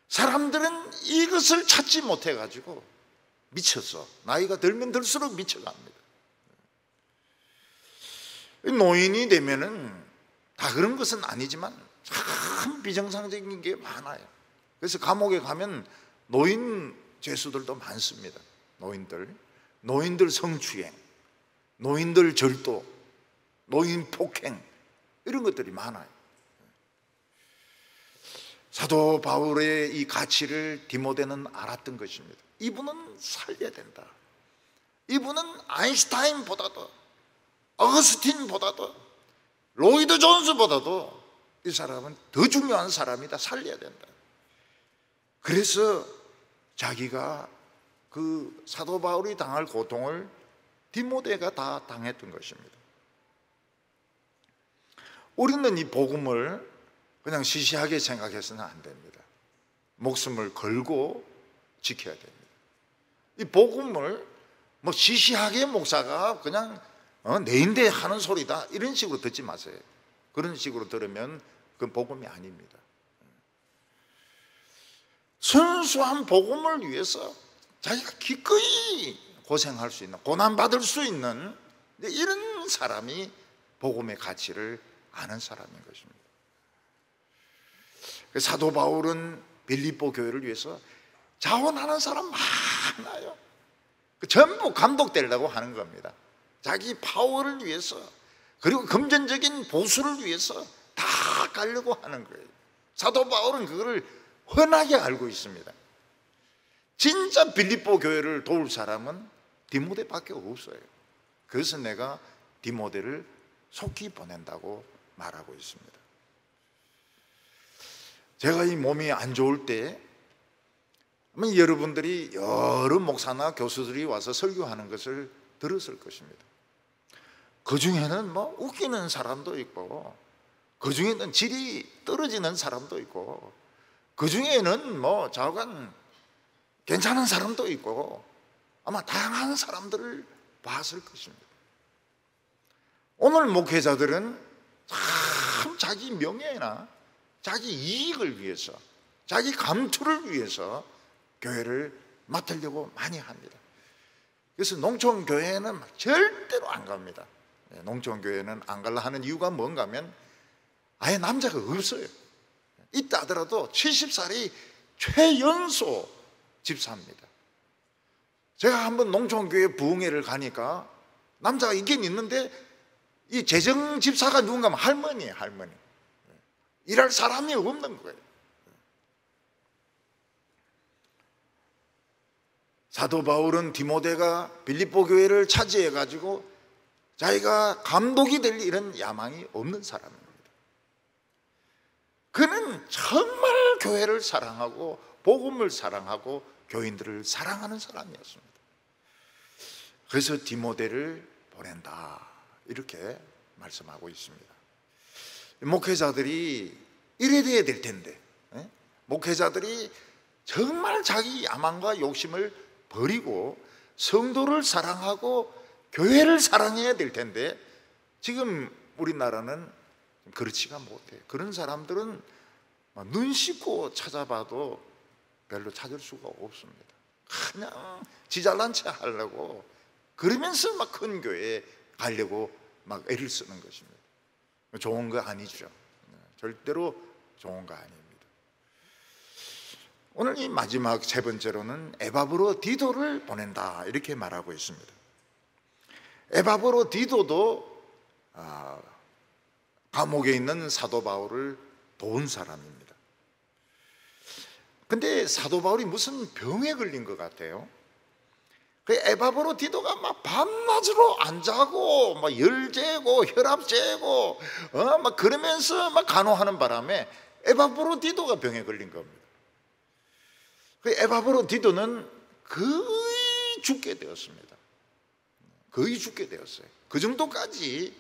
사람들은 이것을 찾지 못해가지고 미쳐서 나이가 들면 들수록 미쳐갑니다. 노인이 되면은 다 그런 것은 아니지만 참 비정상적인 게 많아요. 그래서 감옥에 가면 노인 죄수들도 많습니다. 노인들 성추행, 노인들 절도, 노인 폭행, 이런 것들이 많아요. 사도 바울의 이 가치를 디모데는 알았던 것입니다. 이분은 살려야 된다. 이분은 아인슈타인보다도, 어거스틴보다도, 로이드 존스보다도 이 사람은 더 중요한 사람이다. 살려야 된다. 그래서 자기가 그 사도 바울이 당할 고통을 디모데가 다 당했던 것입니다. 우리는 이 복음을 그냥 시시하게 생각해서는 안 됩니다. 목숨을 걸고 지켜야 됩니다. 이 복음을 뭐 시시하게 목사가 그냥 내인대 하는 소리다 이런 식으로 듣지 마세요. 그런 식으로 들으면 그건 복음이 아닙니다. 순수한 복음을 위해서 자기가 기꺼이 고생할 수 있는, 고난받을 수 있는 이런 사람이 복음의 가치를 아는 사람인 것입니다. 사도 바울은 빌립보 교회를 위해서 자원하는 사람 많아요. 전부 감독되려고 하는 겁니다. 자기 파워를 위해서, 그리고 금전적인 보수를 위해서 다 가려고 하는 거예요. 사도 바울은 그거를 훤하게 알고 있습니다. 진짜 빌립보 교회를 도울 사람은 디모데밖에 없어요. 그래서 내가 디모데를 속히 보낸다고 말하고 있습니다. 제가 이 몸이 안 좋을 때 여러분들이 여러 목사나 교수들이 와서 설교하는 것을 들었을 것입니다. 그 중에는 뭐 웃기는 사람도 있고, 그 중에는 질이 떨어지는 사람도 있고, 그 중에는 뭐 좌우간 괜찮은 사람도 있고, 아마 다양한 사람들을 봤을 것입니다. 오늘 목회자들은 참 자기 명예나 자기 이익을 위해서, 자기 감투를 위해서 교회를 맡으려고 많이 합니다. 그래서 농촌교회는 절대로 안 갑니다. 농촌교회는 안 가려 하는 이유가 뭔가 하면 아예 남자가 없어요. 있다 하더라도 70살이 최연소 집사입니다. 제가 한번 농촌교회 부흥회를 가니까 남자가 있긴 있는데 이 재정 집사가 누군가 하면 할머니예요, 할머니. 일할 사람이 없는 거예요. 사도 바울은 디모데가 빌립보 교회를 차지해 가지고 자기가 감독이 될 이런 야망이 없는 사람입니다. 그는 정말 교회를 사랑하고 복음을 사랑하고 교인들을 사랑하는 사람이었습니다. 그래서 디모데를 보낸다 이렇게 말씀하고 있습니다. 목회자들이 이래 돼야 될 텐데, 목회자들이 정말 자기 야망과 욕심을 버리고 성도를 사랑하고 교회를 사랑해야 될 텐데 지금 우리나라는 그렇지가 못해요. 그런 사람들은 눈 씻고 찾아봐도 별로 찾을 수가 없습니다. 그냥 지 잘난 체 하려고 그러면서 막 큰 교회에 가려고 막 애를 쓰는 것입니다. 좋은 거 아니죠. 절대로 좋은 거 아닙니다. 오늘 이 마지막 세 번째로는 에바브로 디도를 보낸다 이렇게 말하고 있습니다. 에바브로 디도도 감옥에 있는 사도 바울을 도운 사람입니다. 근데 사도 바울이 무슨 병에 걸린 것 같아요. 그 에바브로 디도가 막 밤낮으로 안 자고 막 열 재고 혈압 재고 막 그러면서 막 간호하는 바람에 에바브로 디도가 병에 걸린 겁니다. 그 에바브로 디도는 거의 죽게 되었습니다. 거의 죽게 되었어요. 그 정도까지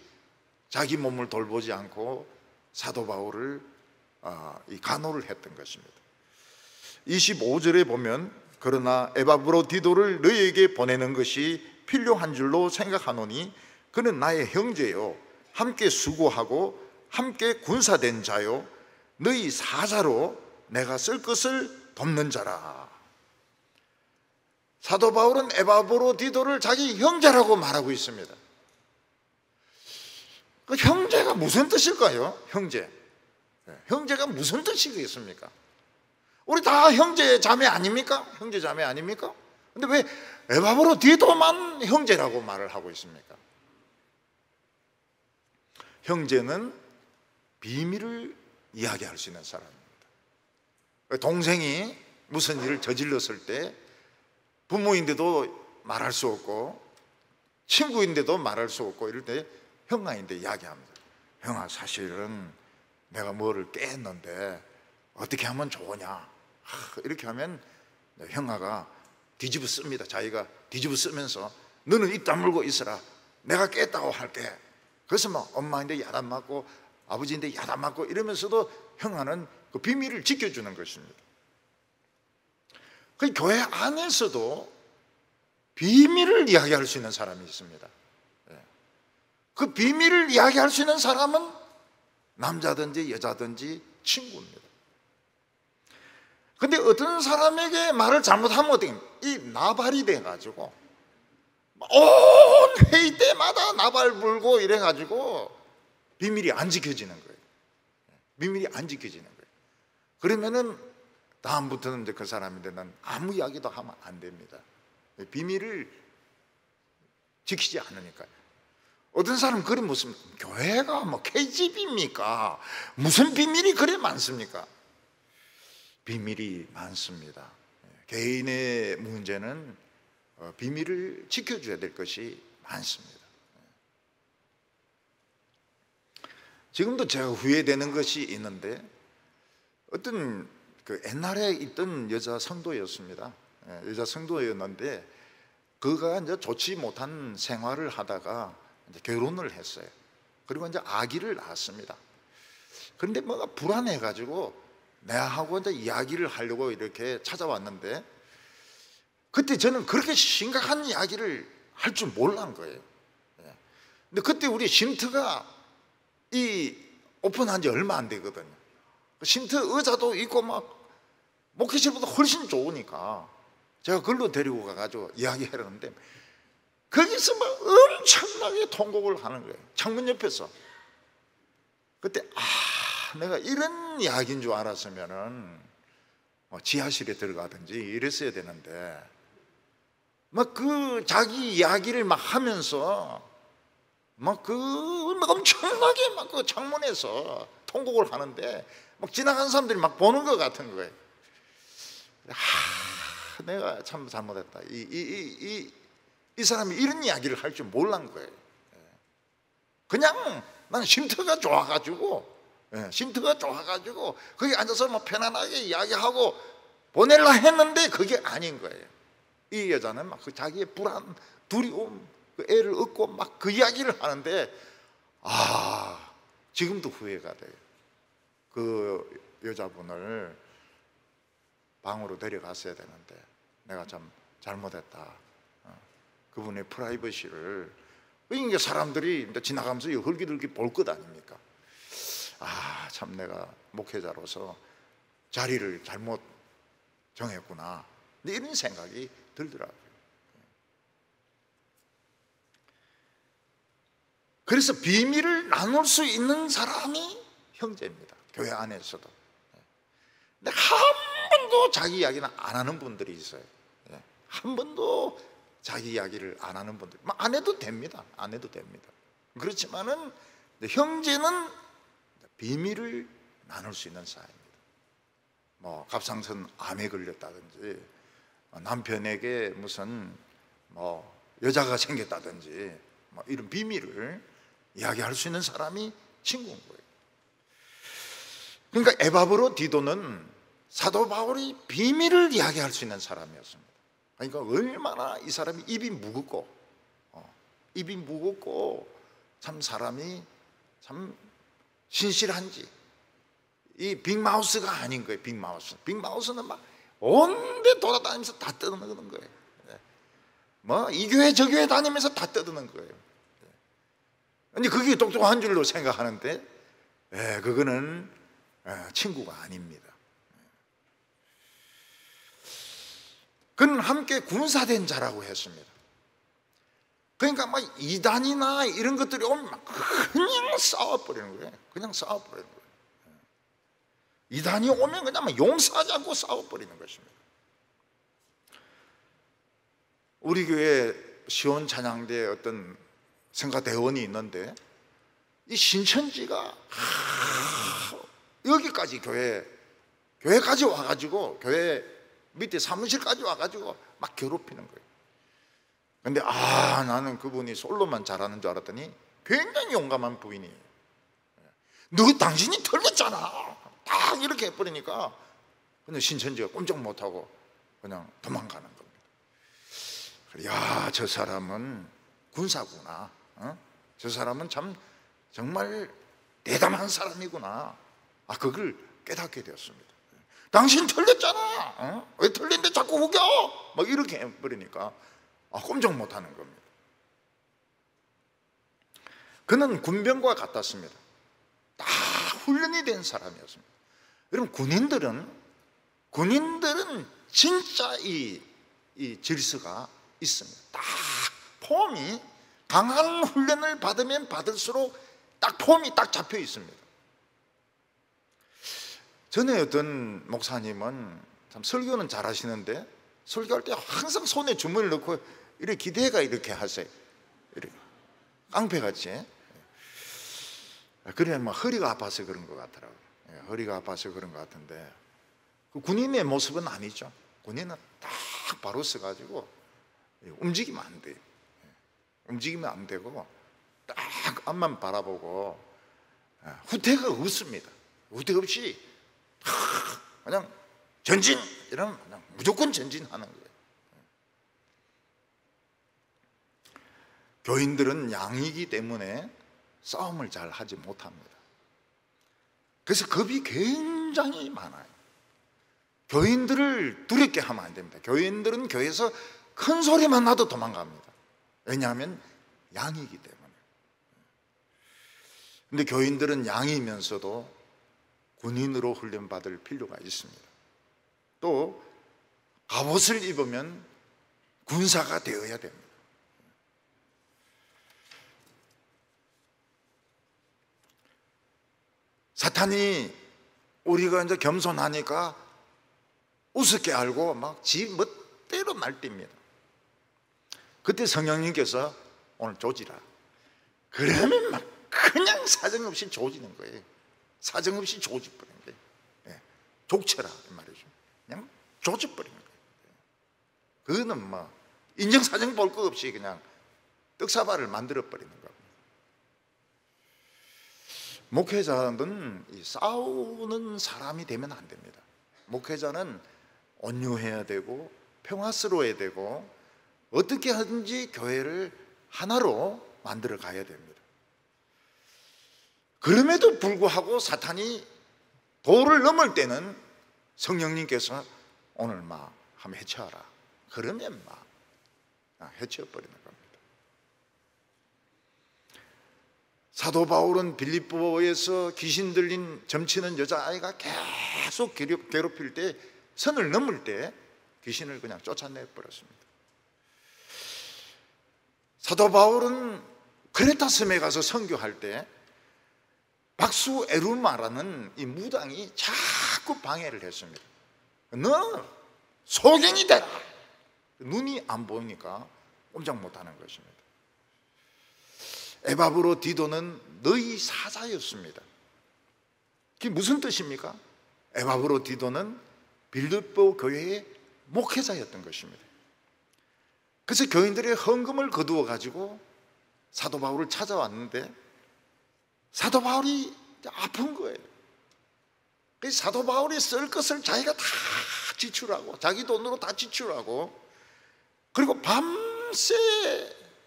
자기 몸을 돌보지 않고 사도 바울을 간호를 했던 것입니다. 25절에 보면 그러나 에바브로 디도를 너희에게 보내는 것이 필요한 줄로 생각하노니 그는 나의 형제요 함께 수고하고 함께 군사된 자요 너희 사자로 내가 쓸 것을 돕는 자라. 사도 바울은 에바브로 디도를 자기 형제라고 말하고 있습니다. 그 형제가 무슨 뜻일까요? 형제. 형제가 무슨 뜻이겠습니까? 우리 다 형제 자매 아닙니까? 형제 자매 아닙니까? 근데 왜 에바브로 디도만 형제라고 말을 하고 있습니까? 형제는 비밀을 이야기할 수 있는 사람입니다. 동생이 무슨 일을 저질렀을 때 부모인데도 말할 수 없고 친구인데도 말할 수 없고 이럴 때 형아인데 이야기합니다. 형아, 사실은 내가 뭐를 깼는데 어떻게 하면 좋으냐. 이렇게 하면 형아가 뒤집어 씁니다. 자기가 뒤집어 쓰면서 너는 입 다물고 있어라. 내가 깼다고 할게. 그래서 막 엄마인데 야단 맞고 아버지인데 야단 맞고 이러면서도 형아는 그 비밀을 지켜주는 것입니다. 그 교회 안에서도 비밀을 이야기할 수 있는 사람이 있습니다. 그 비밀을 이야기할 수 있는 사람은 남자든지 여자든지 친구입니다. 근데 어떤 사람에게 말을 잘못하면 어떻게 이 나발이 돼가지고 온 회의 때마다 나발 불고 이래가지고 비밀이 안 지켜지는 거예요. 비밀이 안 지켜지는 거예요. 그러면은 다음부터는 이제 그 사람인데 난 아무 이야기도 하면 안 됩니다. 비밀을 지키지 않으니까요. 어떤 사람은 그래 묻습니다. 교회가 뭐 KGB입니까? 무슨 비밀이 그래 많습니까? 비밀이 많습니다. 개인의 문제는 비밀을 지켜줘야 될 것이 많습니다. 지금도 제가 후회되는 것이 있는데 어떤 그 옛날에 있던 여자 성도였습니다. 여자 성도였는데 그가 이제 좋지 못한 생활을 하다가 이제 결혼을 했어요. 그리고 이제 아기를 낳았습니다. 그런데 뭐가 불안해가지고 내하고 이제 이야기를 하려고 이렇게 찾아왔는데 그때 저는 그렇게 심각한 이야기를 할 줄 몰란 거예요. 근데 그때 우리 쉼터가 이 오픈한 지 얼마 안 되거든요. 쉼터 의자도 있고 막 목회실보다 훨씬 좋으니까 제가 그걸로 데리고 가가지고 이야기하려는데 거기서 막 엄청나게 통곡을 하는 거예요. 창문 옆에서. 그때 내가 이런 이야기인 줄 알았으면은 지하실에 들어가든지 이랬어야 되는데 막 그 자기 이야기를 막 하면서 막 엄청나게 막 그 창문에서 통곡을 하는데 막 지나가는 사람들이 막 보는 것 같은 거예요. 내가 참 잘못했다. 이 사람이 이런 이야기를 할 줄 몰란 거예요. 그냥 나는 쉼터가 좋아가지고 거기 앉아서 막 편안하게 이야기하고 보낼라 했는데 그게 아닌 거예요. 이 여자는 막 그 자기의 불안, 두려움, 그 애를 얻고 막 그 이야기를 하는데 지금도 후회가 돼요. 그 여자분을 방으로 데려갔어야 되는데 내가 참 잘못했다. 그분의 프라이버시를 이게 사람들이 지나가면서 헐기들기 볼 것 아닙니까? 참 내가 목회자로서 자리를 잘못 정했구나. 이런 생각이 들더라고요. 그래서 비밀을 나눌 수 있는 사람이 형제입니다. 교회 안에서도. 근데 한 번도 자기 이야기는 안 하는 분들이 있어요. 한 번도 자기 이야기를 안 하는 분들, 안 해도 됩니다. 안 해도 됩니다. 그렇지만은 형제는 비밀을 나눌 수 있는 사이입니다. 뭐 갑상선 암에 걸렸다든지 남편에게 무슨 여자가 생겼다든지 이런 비밀을 이야기할 수 있는 사람이 친구인 거예요. 그러니까 에바브로 디도는 사도 바울이 비밀을 이야기할 수 있는 사람이었습니다. 그러니까 얼마나 이 사람이 입이 무겁고 참 사람이 참 신실한지. 이 빅마우스가 아닌 거예요. 빅마우스는 막 온데 돌아다니면서 다 뜯어먹는 거예요. 이 교회 저 교회 다니면서 다 뜯어먹는 거예요. 근데 그게 똑똑한 줄로 생각하는데 그거는 친구가 아닙니다. 그는 함께 군사된 자라고 했습니다. 그러니까 막 이단이나 이런 것들이 오면 막 그냥 싸워버리는 거예요. 그냥 싸워버리는 거예요. 이단이 오면 그냥 막 용서하지 않고 싸워버리는 것입니다. 우리 교회 시온 찬양대에 어떤 성가대원이 있는데 이 신천지가 여기까지 교회까지 와가지고 교회 밑에 사무실까지 와가지고 막 괴롭히는 거예요. 근데 나는 그분이 솔로만 잘하는 줄 알았더니 굉장히 용감한 부인이, 당신이 틀렸잖아 딱 이렇게 해버리니까 근데 신천지가 꼼짝 못하고 그냥 도망가는 겁니다. 야, 저 사람은 군사구나. 저 사람은 참 정말 대담한 사람이구나. 그걸 깨닫게 되었습니다. 당신 틀렸잖아. 왜 틀린데 자꾸 우겨? 막 이렇게 해버리니까 꼼짝 못하는 겁니다. 그는 군병과 같았습니다. 다 훈련이 된 사람이었습니다. 여러분, 군인들은 진짜 이 질서가 있습니다. 딱 폼이, 강한 훈련을 받으면 받을수록 딱 폼이 딱 잡혀 있습니다. 전에 어떤 목사님은 참 설교는 잘 하시는데 설교할 때 항상 손에 주머니를 넣고 이렇게 기대가 이렇게 하세요. 이렇게 깡패같이. 그래 막 허리가 아파서 그런 것 같더라고요. 허리가 아파서 그런 것 같은데 그 군인의 모습은 아니죠. 군인은 딱 바로 서가지고 움직이면 안 돼요. 움직이면 안 되고 딱 앞만 바라보고 후퇴가 없습니다. 후퇴 없이 그냥 전진 이러면 그냥 무조건 전진하는 거예요. 교인들은 양이기 때문에 싸움을 잘 하지 못합니다. 그래서 겁이 굉장히 많아요. 교인들을 두렵게 하면 안 됩니다. 교인들은 교회에서 큰 소리만 나도 도망갑니다. 왜냐하면 양이기 때문에. 근데 교인들은 양이면서도 군인으로 훈련받을 필요가 있습니다. 또 갑옷을 입으면 군사가 되어야 됩니다. 사탄이 우리가 이제 겸손하니까 우습게 알고 막 지 멋대로 날뛰입니다. 그때 성령님께서 오늘 조지라. 그러면 막 그냥 사정없이 조지는 거예요. 사정없이 조져버리는 거예요. 족쳐라 이 말이죠. 그냥 조져버리는 거예요. 그거는 뭐 인정사정 볼 것 없이 그냥 떡사발을 만들어버리는 겁니다. 목회자는 싸우는 사람이 되면 안 됩니다. 목회자는 온유해야 되고 평화스러워야 되고 어떻게 하든지 교회를 하나로 만들어 가야 됩니다. 그럼에도 불구하고 사탄이 도를 넘을 때는 성령님께서 오늘 막 한번 해쳐라. 그러면 막 해쳐버리는 겁니다. 사도 바울은 빌립보에서 귀신 들린 점치는 여자아이가 계속 괴롭힐 때, 선을 넘을 때 귀신을 그냥 쫓아내버렸습니다. 사도 바울은 크레타섬에 가서 선교할 때 박수 에루마라는 이 무당이 자꾸 방해를 했습니다. 너 소경이 되라. 눈이 안 보니까 꼼짝 못하는 것입니다. 에바브로 디도는 너희 사자였습니다. 그게 무슨 뜻입니까? 에바브로 디도는 빌립보 교회의 목회자였던 것입니다. 그래서 교인들의 헌금을 거두어 가지고 사도 바울을 찾아왔는데 사도 바울이 아픈 거예요. 그래서 사도 바울이 쓸 것을 자기가 다 지출하고 자기 돈으로 다 지출하고 그리고 밤새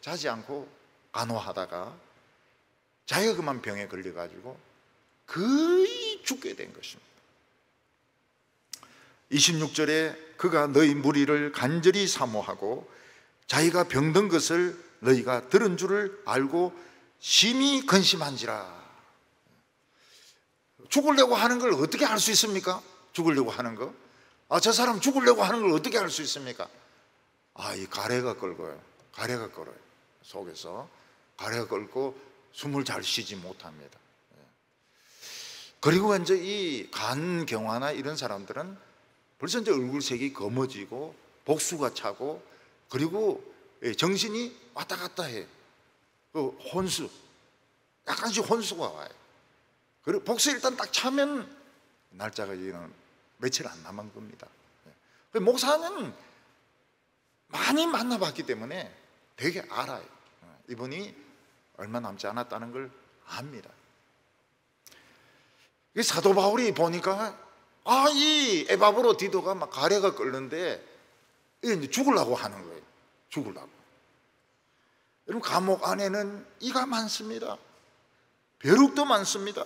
자지 않고 간호하다가 자기가 그만 병에 걸려가지고 거의 죽게 된 것입니다. 26절에 그가 너희 무리를 간절히 사모하고 자기가 병든 것을 너희가 들은 줄을 알고 심히 근심한지라. 죽으려고 하는 걸 어떻게 알 수 있습니까? 죽으려고 하는 거? 저 사람 죽으려고 하는 걸 어떻게 알 수 있습니까? 이 가래가 끓고요. 가래가 끓어요. 속에서 가래가 끓고 숨을 잘 쉬지 못합니다. 그리고 이제 이 간경화나 이런 사람들은 벌써 이제 얼굴색이 검어지고 복수가 차고 그리고 정신이 왔다 갔다 해. 그 혼수, 약간씩 혼수가 와요. 그리고 복수 일단 딱 차면 날짜가 이제는 며칠 안 남은 겁니다. 목사는 많이 만나봤기 때문에 되게 알아요. 이분이 얼마 남지 않았다는 걸 압니다. 사도 바울이 보니까 이 에바브로디도가 막 가래가 끓는데 이제 죽으려고 하는 거예요. 죽으려고. 여러분, 감옥 안에는 이가 많습니다. 벼룩도 많습니다.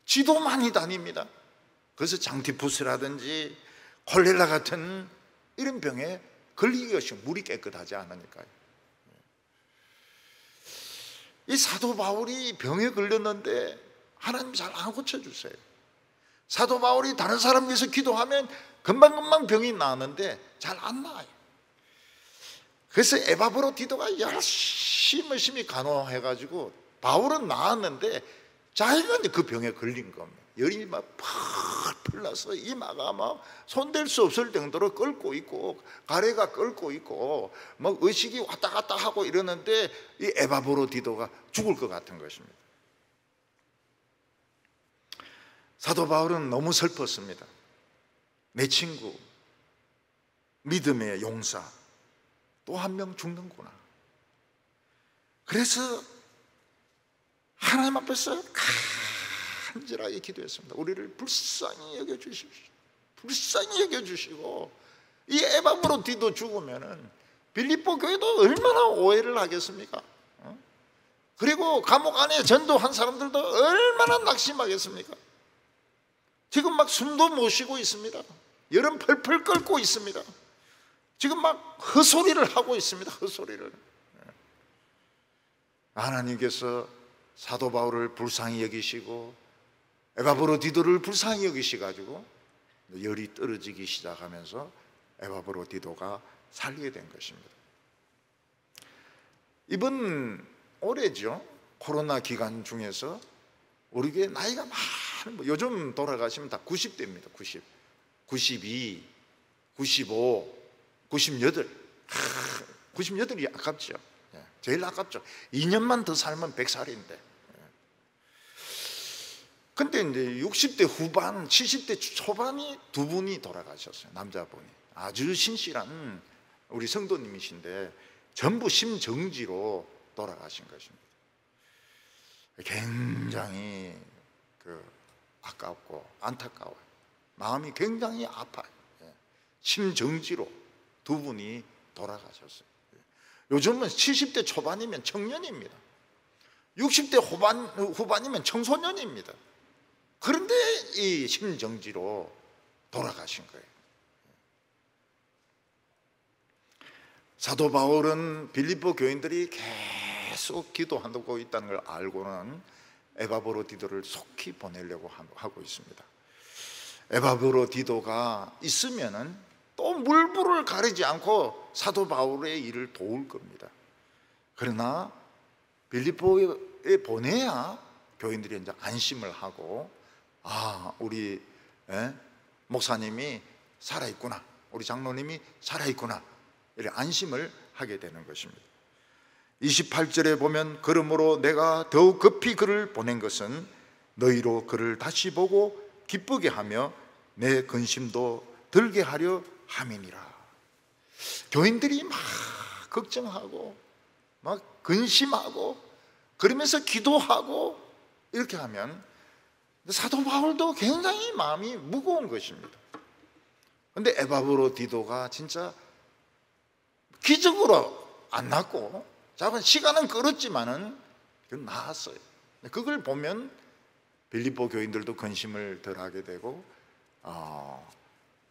쥐도 많이 다닙니다. 그래서 장티푸스라든지 콜레라 같은 이런 병에 걸리기가 쉬워. 물이 깨끗하지 않으니까요. 이 사도 바울이 병에 걸렸는데 하나님이 잘 안 고쳐주세요. 사도 바울이 다른 사람 위해서 기도하면 금방금방 병이 나았는데 잘 안 나아요. 그래서 에바브로디도가 열심히 간호해가지고 바울은 나았는데 자기가 그 병에 걸린 겁니다. 열이 막 펄펄 나서 이마가 막 손댈 수 없을 정도로 끓고 있고 가래가 끓고 있고 막 의식이 왔다 갔다 하고 이러는데 이 에바브로디도가 죽을 것 같은 것입니다. 사도 바울은 너무 슬펐습니다. 내 친구, 믿음의 용사 또 한 명 죽는구나. 그래서 하나님 앞에서 간절하게 기도했습니다. 우리를 불쌍히 여겨주십시오. 불쌍히 여겨주시고 이 에바브로디도 죽으면은 빌립보 교회도 얼마나 오해를 하겠습니까? 그리고 감옥 안에 전도한 사람들도 얼마나 낙심하겠습니까? 지금 막 숨도 못 쉬고 있습니다. 여름 펄펄 끓고 있습니다. 지금 막 헛소리를 하고 있습니다. 헛소리를. 하나님께서 사도 바울을 불쌍히 여기시고 에바브로디도를 불쌍히 여기시가지고 열이 떨어지기 시작하면서 에바브로디도가 살게 된 것입니다. 이번 올해죠. 코로나 기간 중에서 우리 교회 나이가 많은, 요즘 돌아가시면 다 90대입니다. 90, 92, 95, 98. 98이 아깝죠. 제일 아깝죠. 2년만 더 살면 100살인데. 근데 이제 60대 후반, 70대 초반이 두 분이 돌아가셨어요. 남자분이. 아주 신실한 우리 성도님이신데 전부 심정지로 돌아가신 것입니다. 굉장히 아깝고 안타까워요. 마음이 굉장히 아파요. 심정지로 두 분이 돌아가셨어요. 요즘은 70대 초반이면 청년입니다. 60대 후반이면 청소년입니다. 그런데 이 심정지로 돌아가신 거예요. 사도 바울은 빌립보 교인들이 계속 기도하고 있다는 걸 알고는 에바브로디도를 속히 보내려고 하고 있습니다. 에바브로디도가 있으면은 또 물불을 가리지 않고 사도 바울의 일을 도울 겁니다. 그러나 빌립보에 보내야 교인들이 이제 안심을 하고 우리 목사님이 살아있구나, 우리 장로님이 살아있구나, 이렇게 안심을 하게 되는 것입니다. 28절에 보면 그러므로 내가 더욱 급히 그를 보낸 것은 너희로 그를 다시 보고 기쁘게 하며 내 근심도 들게 하려 함이니라. 교인들이 막 걱정하고 막 근심하고 그러면서 기도하고 이렇게 하면 사도 바울도 굉장히 마음이 무거운 것입니다. 그런데 에바브로디도가 진짜 기적으로 안 낫고 작은 시간은 끌었지만은 나았어요. 그걸 보면 빌립보 교인들도 근심을 덜 하게 되고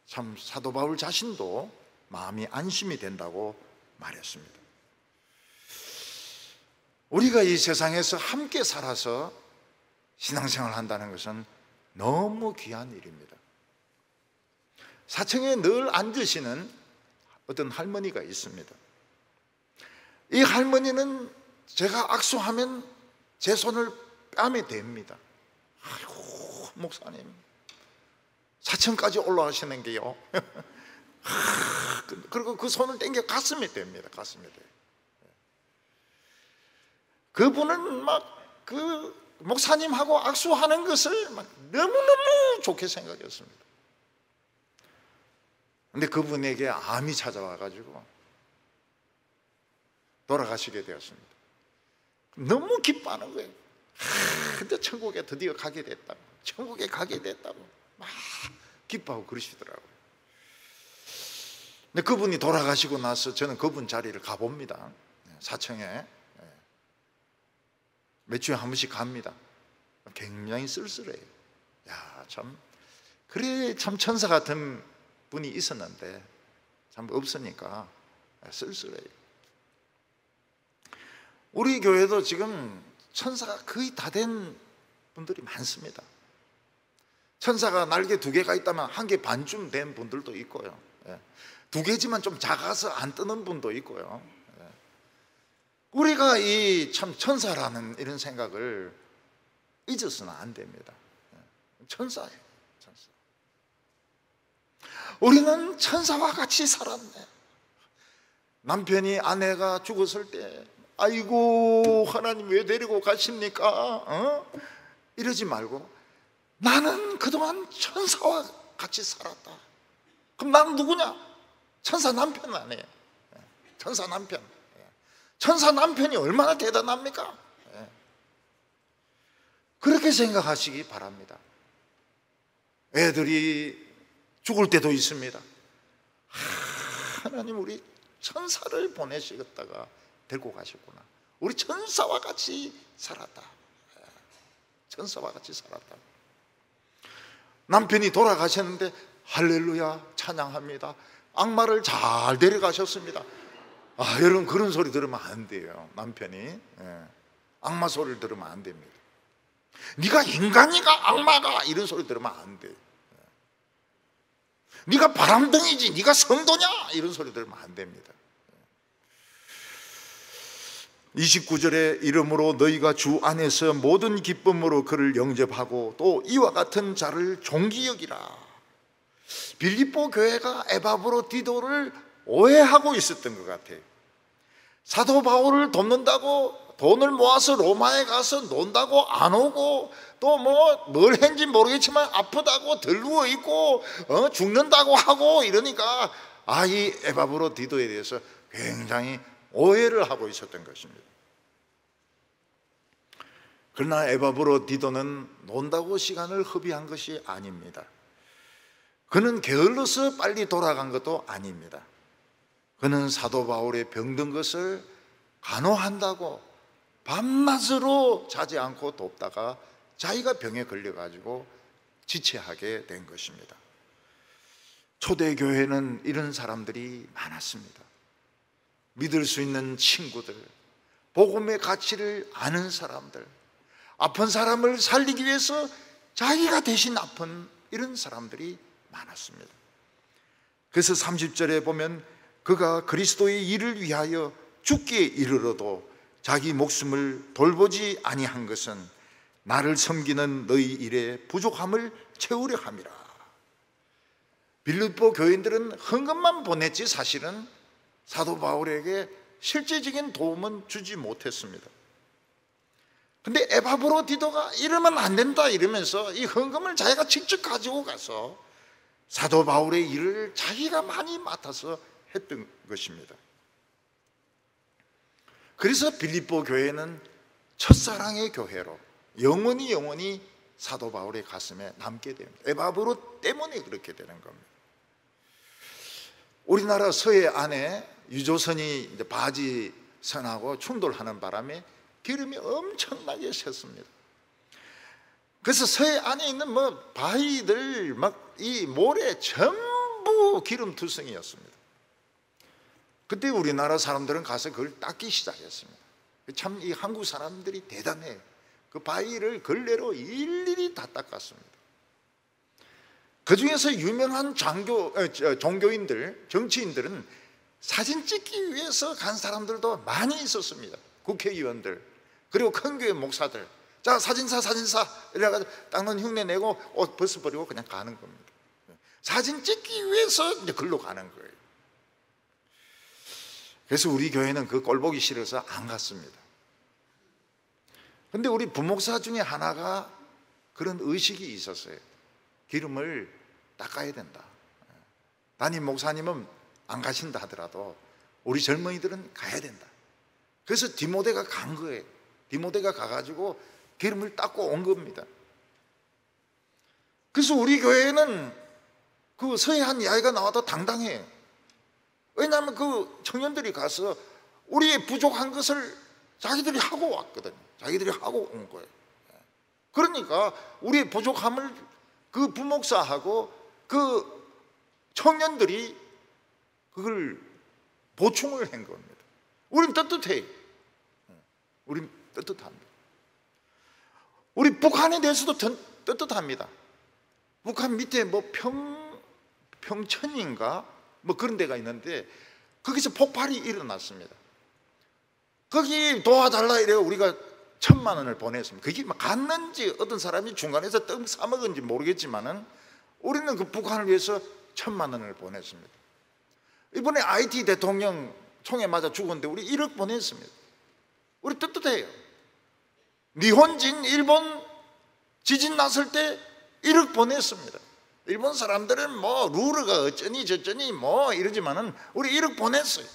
참 사도 바울 자신도 마음이 안심이 된다고 말했습니다. 우리가 이 세상에서 함께 살아서 신앙생활을 한다는 것은 너무 귀한 일입니다. 사청에 늘 앉으시는 어떤 할머니가 있습니다. 이 할머니는 제가 악수하면 제 손을 뺨에 댑니다. 아이고 목사님 사층까지 올라가시는 게요. 그리고 그 손을 당겨 가슴에 댑니다. 가슴에 대. 그분은 막 그 목사님하고 악수하는 것을 막 너무너무 좋게 생각했습니다. 근데 그분에게 암이 찾아와가지고 돌아가시게 되었습니다. 너무 기뻐하는 거예요. 근데 천국에 드디어 가게 됐다고, 천국에 가게 됐다고 막 기뻐하고 그러시더라고요. 근데 그분이 돌아가시고 나서 저는 그분 자리를 가봅니다. 사청에 몇 주에 한 번씩 갑니다. 굉장히 쓸쓸해요. 야, 참 그래, 참 천사 같은 분이 있었는데 참 없으니까 쓸쓸해요. 우리 교회도 지금 천사가 거의 다 된 분들이 많습니다. 천사가 날개 2개가 있다면 1개 반쯤 된 분들도 있고요. 2개지만 좀 작아서 안 뜨는 분도 있고요. 우리가 이 참 천사라는 이런 생각을 잊어서는 안 됩니다. 천사예요, 천사. 우리는 천사와 같이 살았네. 남편이 아내가 죽었을 때 아이고 하나님 왜 데리고 가십니까? 이러지 말고 나는 그동안 천사와 같이 살았다. 그럼 나는 누구냐? 천사 남편 아니에요. 천사 남편. 천사 남편이 얼마나 대단합니까? 그렇게 생각하시기 바랍니다. 애들이 죽을 때도 있습니다. 하나님 우리 천사를 보내시겠다가 데리고 가셨구나. 우리 천사와 같이 살았다. 천사와 같이 살았다. 남편이 돌아가셨는데 할렐루야 찬양합니다. 악마를 잘 데려가셨습니다. 여러분 그런 소리 들으면 안 돼요. 남편이 악마 소리를 들으면 안 됩니다. 네가 인간이가 악마가 이런 소리 들으면 안 돼요. 네가 바람둥이지 네가 성도냐 이런 소리 들으면 안 됩니다. 29절에 이러므로 너희가 주 안에서 모든 기쁨으로 그를 영접하고 또 이와 같은 자를 존귀 여기라. 빌립보 교회가 에바브로디도를 오해하고 있었던 것 같아요. 사도 바울을 돕는다고 돈을 모아서 로마에 가서 논다고 안 오고 또 뭘 했는지 모르겠지만 아프다고 덜 누워있고 죽는다고 하고 이러니까 이 에바브로디도에 대해서 굉장히 오해를 하고 있었던 것입니다. 그러나 에바브로디도는 논다고 시간을 허비한 것이 아닙니다. 그는 게을러서 빨리 돌아간 것도 아닙니다. 그는 사도 바울의 병든 것을 간호한다고 밤낮으로 자지 않고 돕다가 자기가 병에 걸려가지고 지체하게 된 것입니다. 초대교회는 이런 사람들이 많았습니다. 믿을 수 있는 친구들, 복음의 가치를 아는 사람들, 아픈 사람을 살리기 위해서 자기가 대신 아픈 이런 사람들이 많았습니다. 그래서 30절에 보면 그가 그리스도의 일을 위하여 죽기에 이르러도 자기 목숨을 돌보지 아니한 것은 나를 섬기는 너희 일에 부족함을 채우려 함이라. 빌립보 교인들은 헌금만 보냈지 사실은 사도 바울에게 실제적인 도움은 주지 못했습니다. 근데 에바브로디도가 이러면 안 된다 이러면서 이 헌금을 자기가 직접 가지고 가서 사도 바울의 일을 자기가 많이 맡아서 했던 것입니다. 그래서 빌립보 교회는 첫사랑의 교회로 영원히 사도 바울의 가슴에 남게 됩니다. 에바브로 때문에 그렇게 되는 겁니다. 우리나라 서해 안에 유조선이 이제 바지 선하고 충돌하는 바람에 기름이 엄청나게 샜습니다. 그래서 서해 안에 있는 바위들 이 모래 전부 기름투성이었습니다. 그때 우리나라 사람들은 가서 그걸 닦기 시작했습니다. 참 이 한국 사람들이 대단해요. 그 바위를 걸레로 일일이 다 닦았습니다. 그 중에서 유명한 종교인들, 정치인들은 사진 찍기 위해서 간 사람들도 많이 있었습니다. 국회의원들, 그리고 큰 교회 목사들. 자, 사진사 이래가지고 닦는 흉내 내고 옷 벗어버리고 그냥 가는 겁니다. 사진 찍기 위해서 이제 글로 가는 거예요. 그래서 우리 교회는 그 꼴 보기 싫어서 안 갔습니다. 근데 우리 부목사 중에 하나가 그런 의식이 있었어요. 기름을 닦아야 된다. 담임 목사님은 안 가신다 하더라도 우리 젊은이들은 가야 된다. 그래서 디모데가 간 거예요. 디모데가 가가지고 기름을 닦고 온 겁니다. 그래서 우리 교회는 그 서해안 이야기가 나와도 당당해요. 왜냐하면 그 청년들이 가서 우리의 부족한 것을 자기들이 하고 왔거든요. 자기들이 하고 온 거예요. 그러니까 우리의 부족함을 그 부목사하고 그 청년들이 그걸 보충을 한 겁니다. 우린 따뜻해요. 우린 따뜻합니다. 우리 북한에 대해서도 따뜻합니다. 북한 밑에 뭐 평천인가 뭐 그런 데가 있는데 거기서 폭발이 일어났습니다. 거기 도와달라 이래요. 우리가 1,000만 원을 보냈습니다. 그게 막 갔는지 어떤 사람이 중간에서 떡 사먹은지 모르겠지만은 우리는 그 북한을 위해서 1,000만 원을 보냈습니다. 이번에 IT 대통령 총에 맞아 죽었는데 우리 1억 보냈습니다. 우리 뜨뜻해요. 니혼진 일본 지진 났을 때 1억 보냈습니다. 일본 사람들은 뭐 루르가 어쩌니 저쩌니 뭐 이러지만은 우리 1억 보냈어요.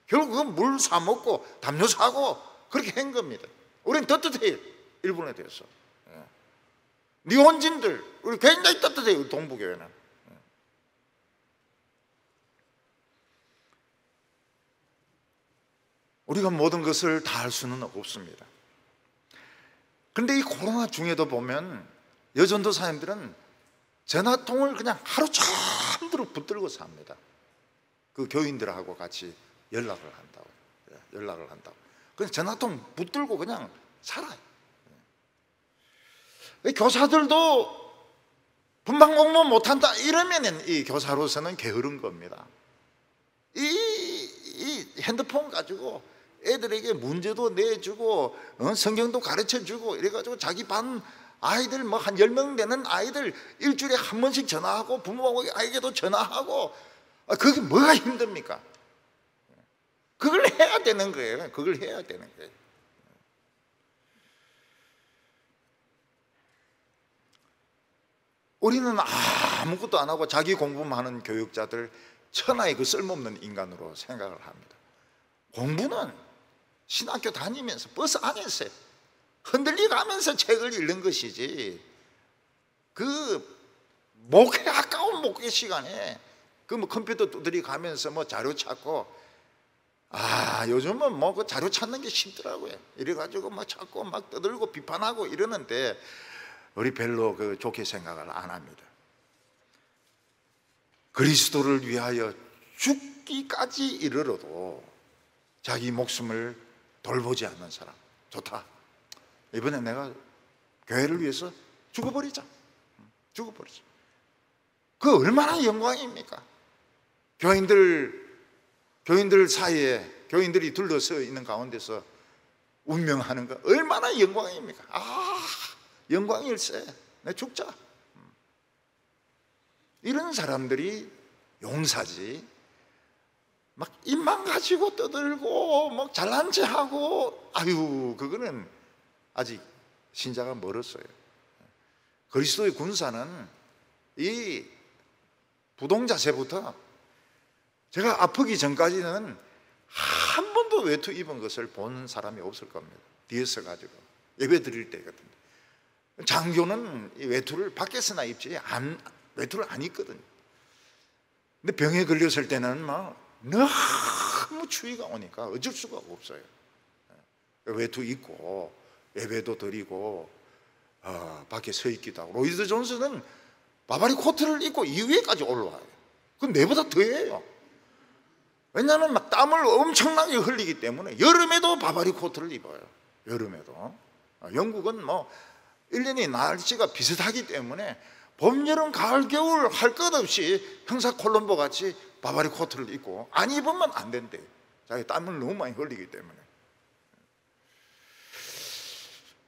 결국은 물 사먹고 담요 사고 그렇게 한 겁니다. 우리는 따뜻해요. 일본에 대해서. 니혼진들 우리 굉장히 따뜻해요. 우리 동부교회는. 우리가 모든 것을 다 할 수는 없습니다. 그런데 이 코로나 중에도 보면 여전도 사람들은 전화통을 그냥 하루 종일 붙들고 삽니다. 그 교인들하고 같이 연락을 한다고. 그냥 전화통 붙들고 그냥 살아요. 교사들도 분방 공부 못한다 이러면 이 교사로서는 게으른 겁니다. 이 핸드폰 가지고 애들에게 문제도 내주고 성경도 가르쳐주고 이래가지고 자기 반 아이들 뭐 한 10명 되는 아이들 일주일에 한 번씩 전화하고 부모에게도 전화하고 그게 뭐가 힘듭니까? 그걸 해야 되는 거예요. 그걸 해야 되는 거예요. 우리는 아무것도 안 하고 자기 공부만 하는 교육자들 천하의 그 쓸모없는 인간으로 생각을 합니다. 공부는 신학교 다니면서 버스 안에서 흔들리가면서 책을 읽는 것이지 그 목회 아까운 목회 시간에 그 뭐 컴퓨터 두드리 가면서 뭐 자료 찾고 요즘은 뭐 그 자료 찾는 게 쉽더라고요. 이래가지고 막 찾고 막 떠들고 비판하고 이러는데 우리 별로 그 좋게 생각을 안 합니다. 그리스도를 위하여 죽기까지 이르러도 자기 목숨을 돌보지 않는 사람 좋다. 이번에 내가 교회를 위해서 죽어버리자. 그 얼마나 영광입니까? 교인들 사이에 교인들이 둘러서 있는 가운데서 운명하는 거 얼마나 영광입니까? 영광일세. 내 죽자. 이런 사람들이 용사지. 막 입만 가지고 떠들고 막 잘난 체하고 그거는 아직 신자가 멀었어요. 그리스도의 군사는 이 부동자세부터 제가 아프기 전까지는 한 번도 외투 입은 것을 본 사람이 없을 겁니다. 뒤에 서가지고 예배 드릴 때거든요. 장교는 이 외투를 밖에서나 입지 외투를 안 입거든요. 근데 병에 걸렸을 때는 막 너무 추위가 오니까 어쩔 수가 없어요. 외투 입고 예배도 드리고 밖에 서 있기도 하고. 로이드 존슨은 바바리 코트를 입고 2위에까지 올라와요. 그건 내보다 더해요. 왜냐하면 막 땀을 엄청나게 흘리기 때문에 여름에도 바바리 코트를 입어요. 여름에도. 영국은 뭐 1년이 날씨가 비슷하기 때문에 봄, 여름, 가을, 겨울 할 것 없이 형사 콜롬보 같이 바바리 코트를 입고 안 입으면 안 된대요. 자기 땀을 너무 많이 흘리기 때문에.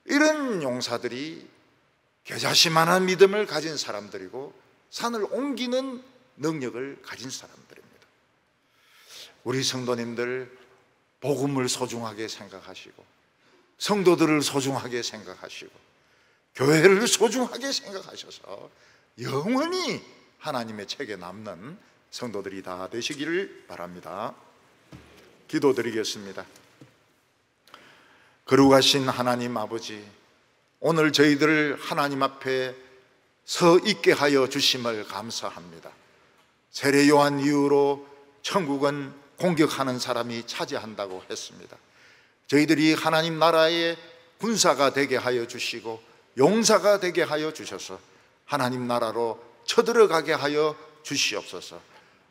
이런 용사들이 겨자씨만한 믿음을 가진 사람들이고 산을 옮기는 능력을 가진 사람들입니다. 우리 성도님들 복음을 소중하게 생각하시고 성도들을 소중하게 생각하시고 교회를 소중하게 생각하셔서 영원히 하나님의 책에 남는 성도들이 다 되시기를 바랍니다. 기도드리겠습니다. 거룩하신 하나님 아버지, 오늘 저희들을 하나님 앞에 서 있게 하여 주심을 감사합니다. 세례 요한 이후로 천국은 공격하는 사람이 차지한다고 했습니다. 저희들이 하나님 나라의 군사가 되게 하여 주시고 용사가 되게 하여 주셔서 하나님 나라로 쳐들어가게 하여 주시옵소서.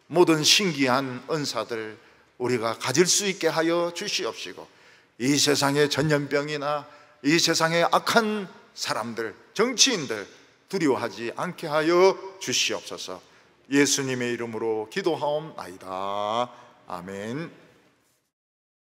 모든 신기한 은사들 우리가 가질 수 있게 하여 주시옵시고, 이 세상의 전염병이나 이 세상의 악한 사람들, 정치인들 두려워하지 않게 하여 주시옵소서. 예수님의 이름으로 기도하옵나이다. 아멘.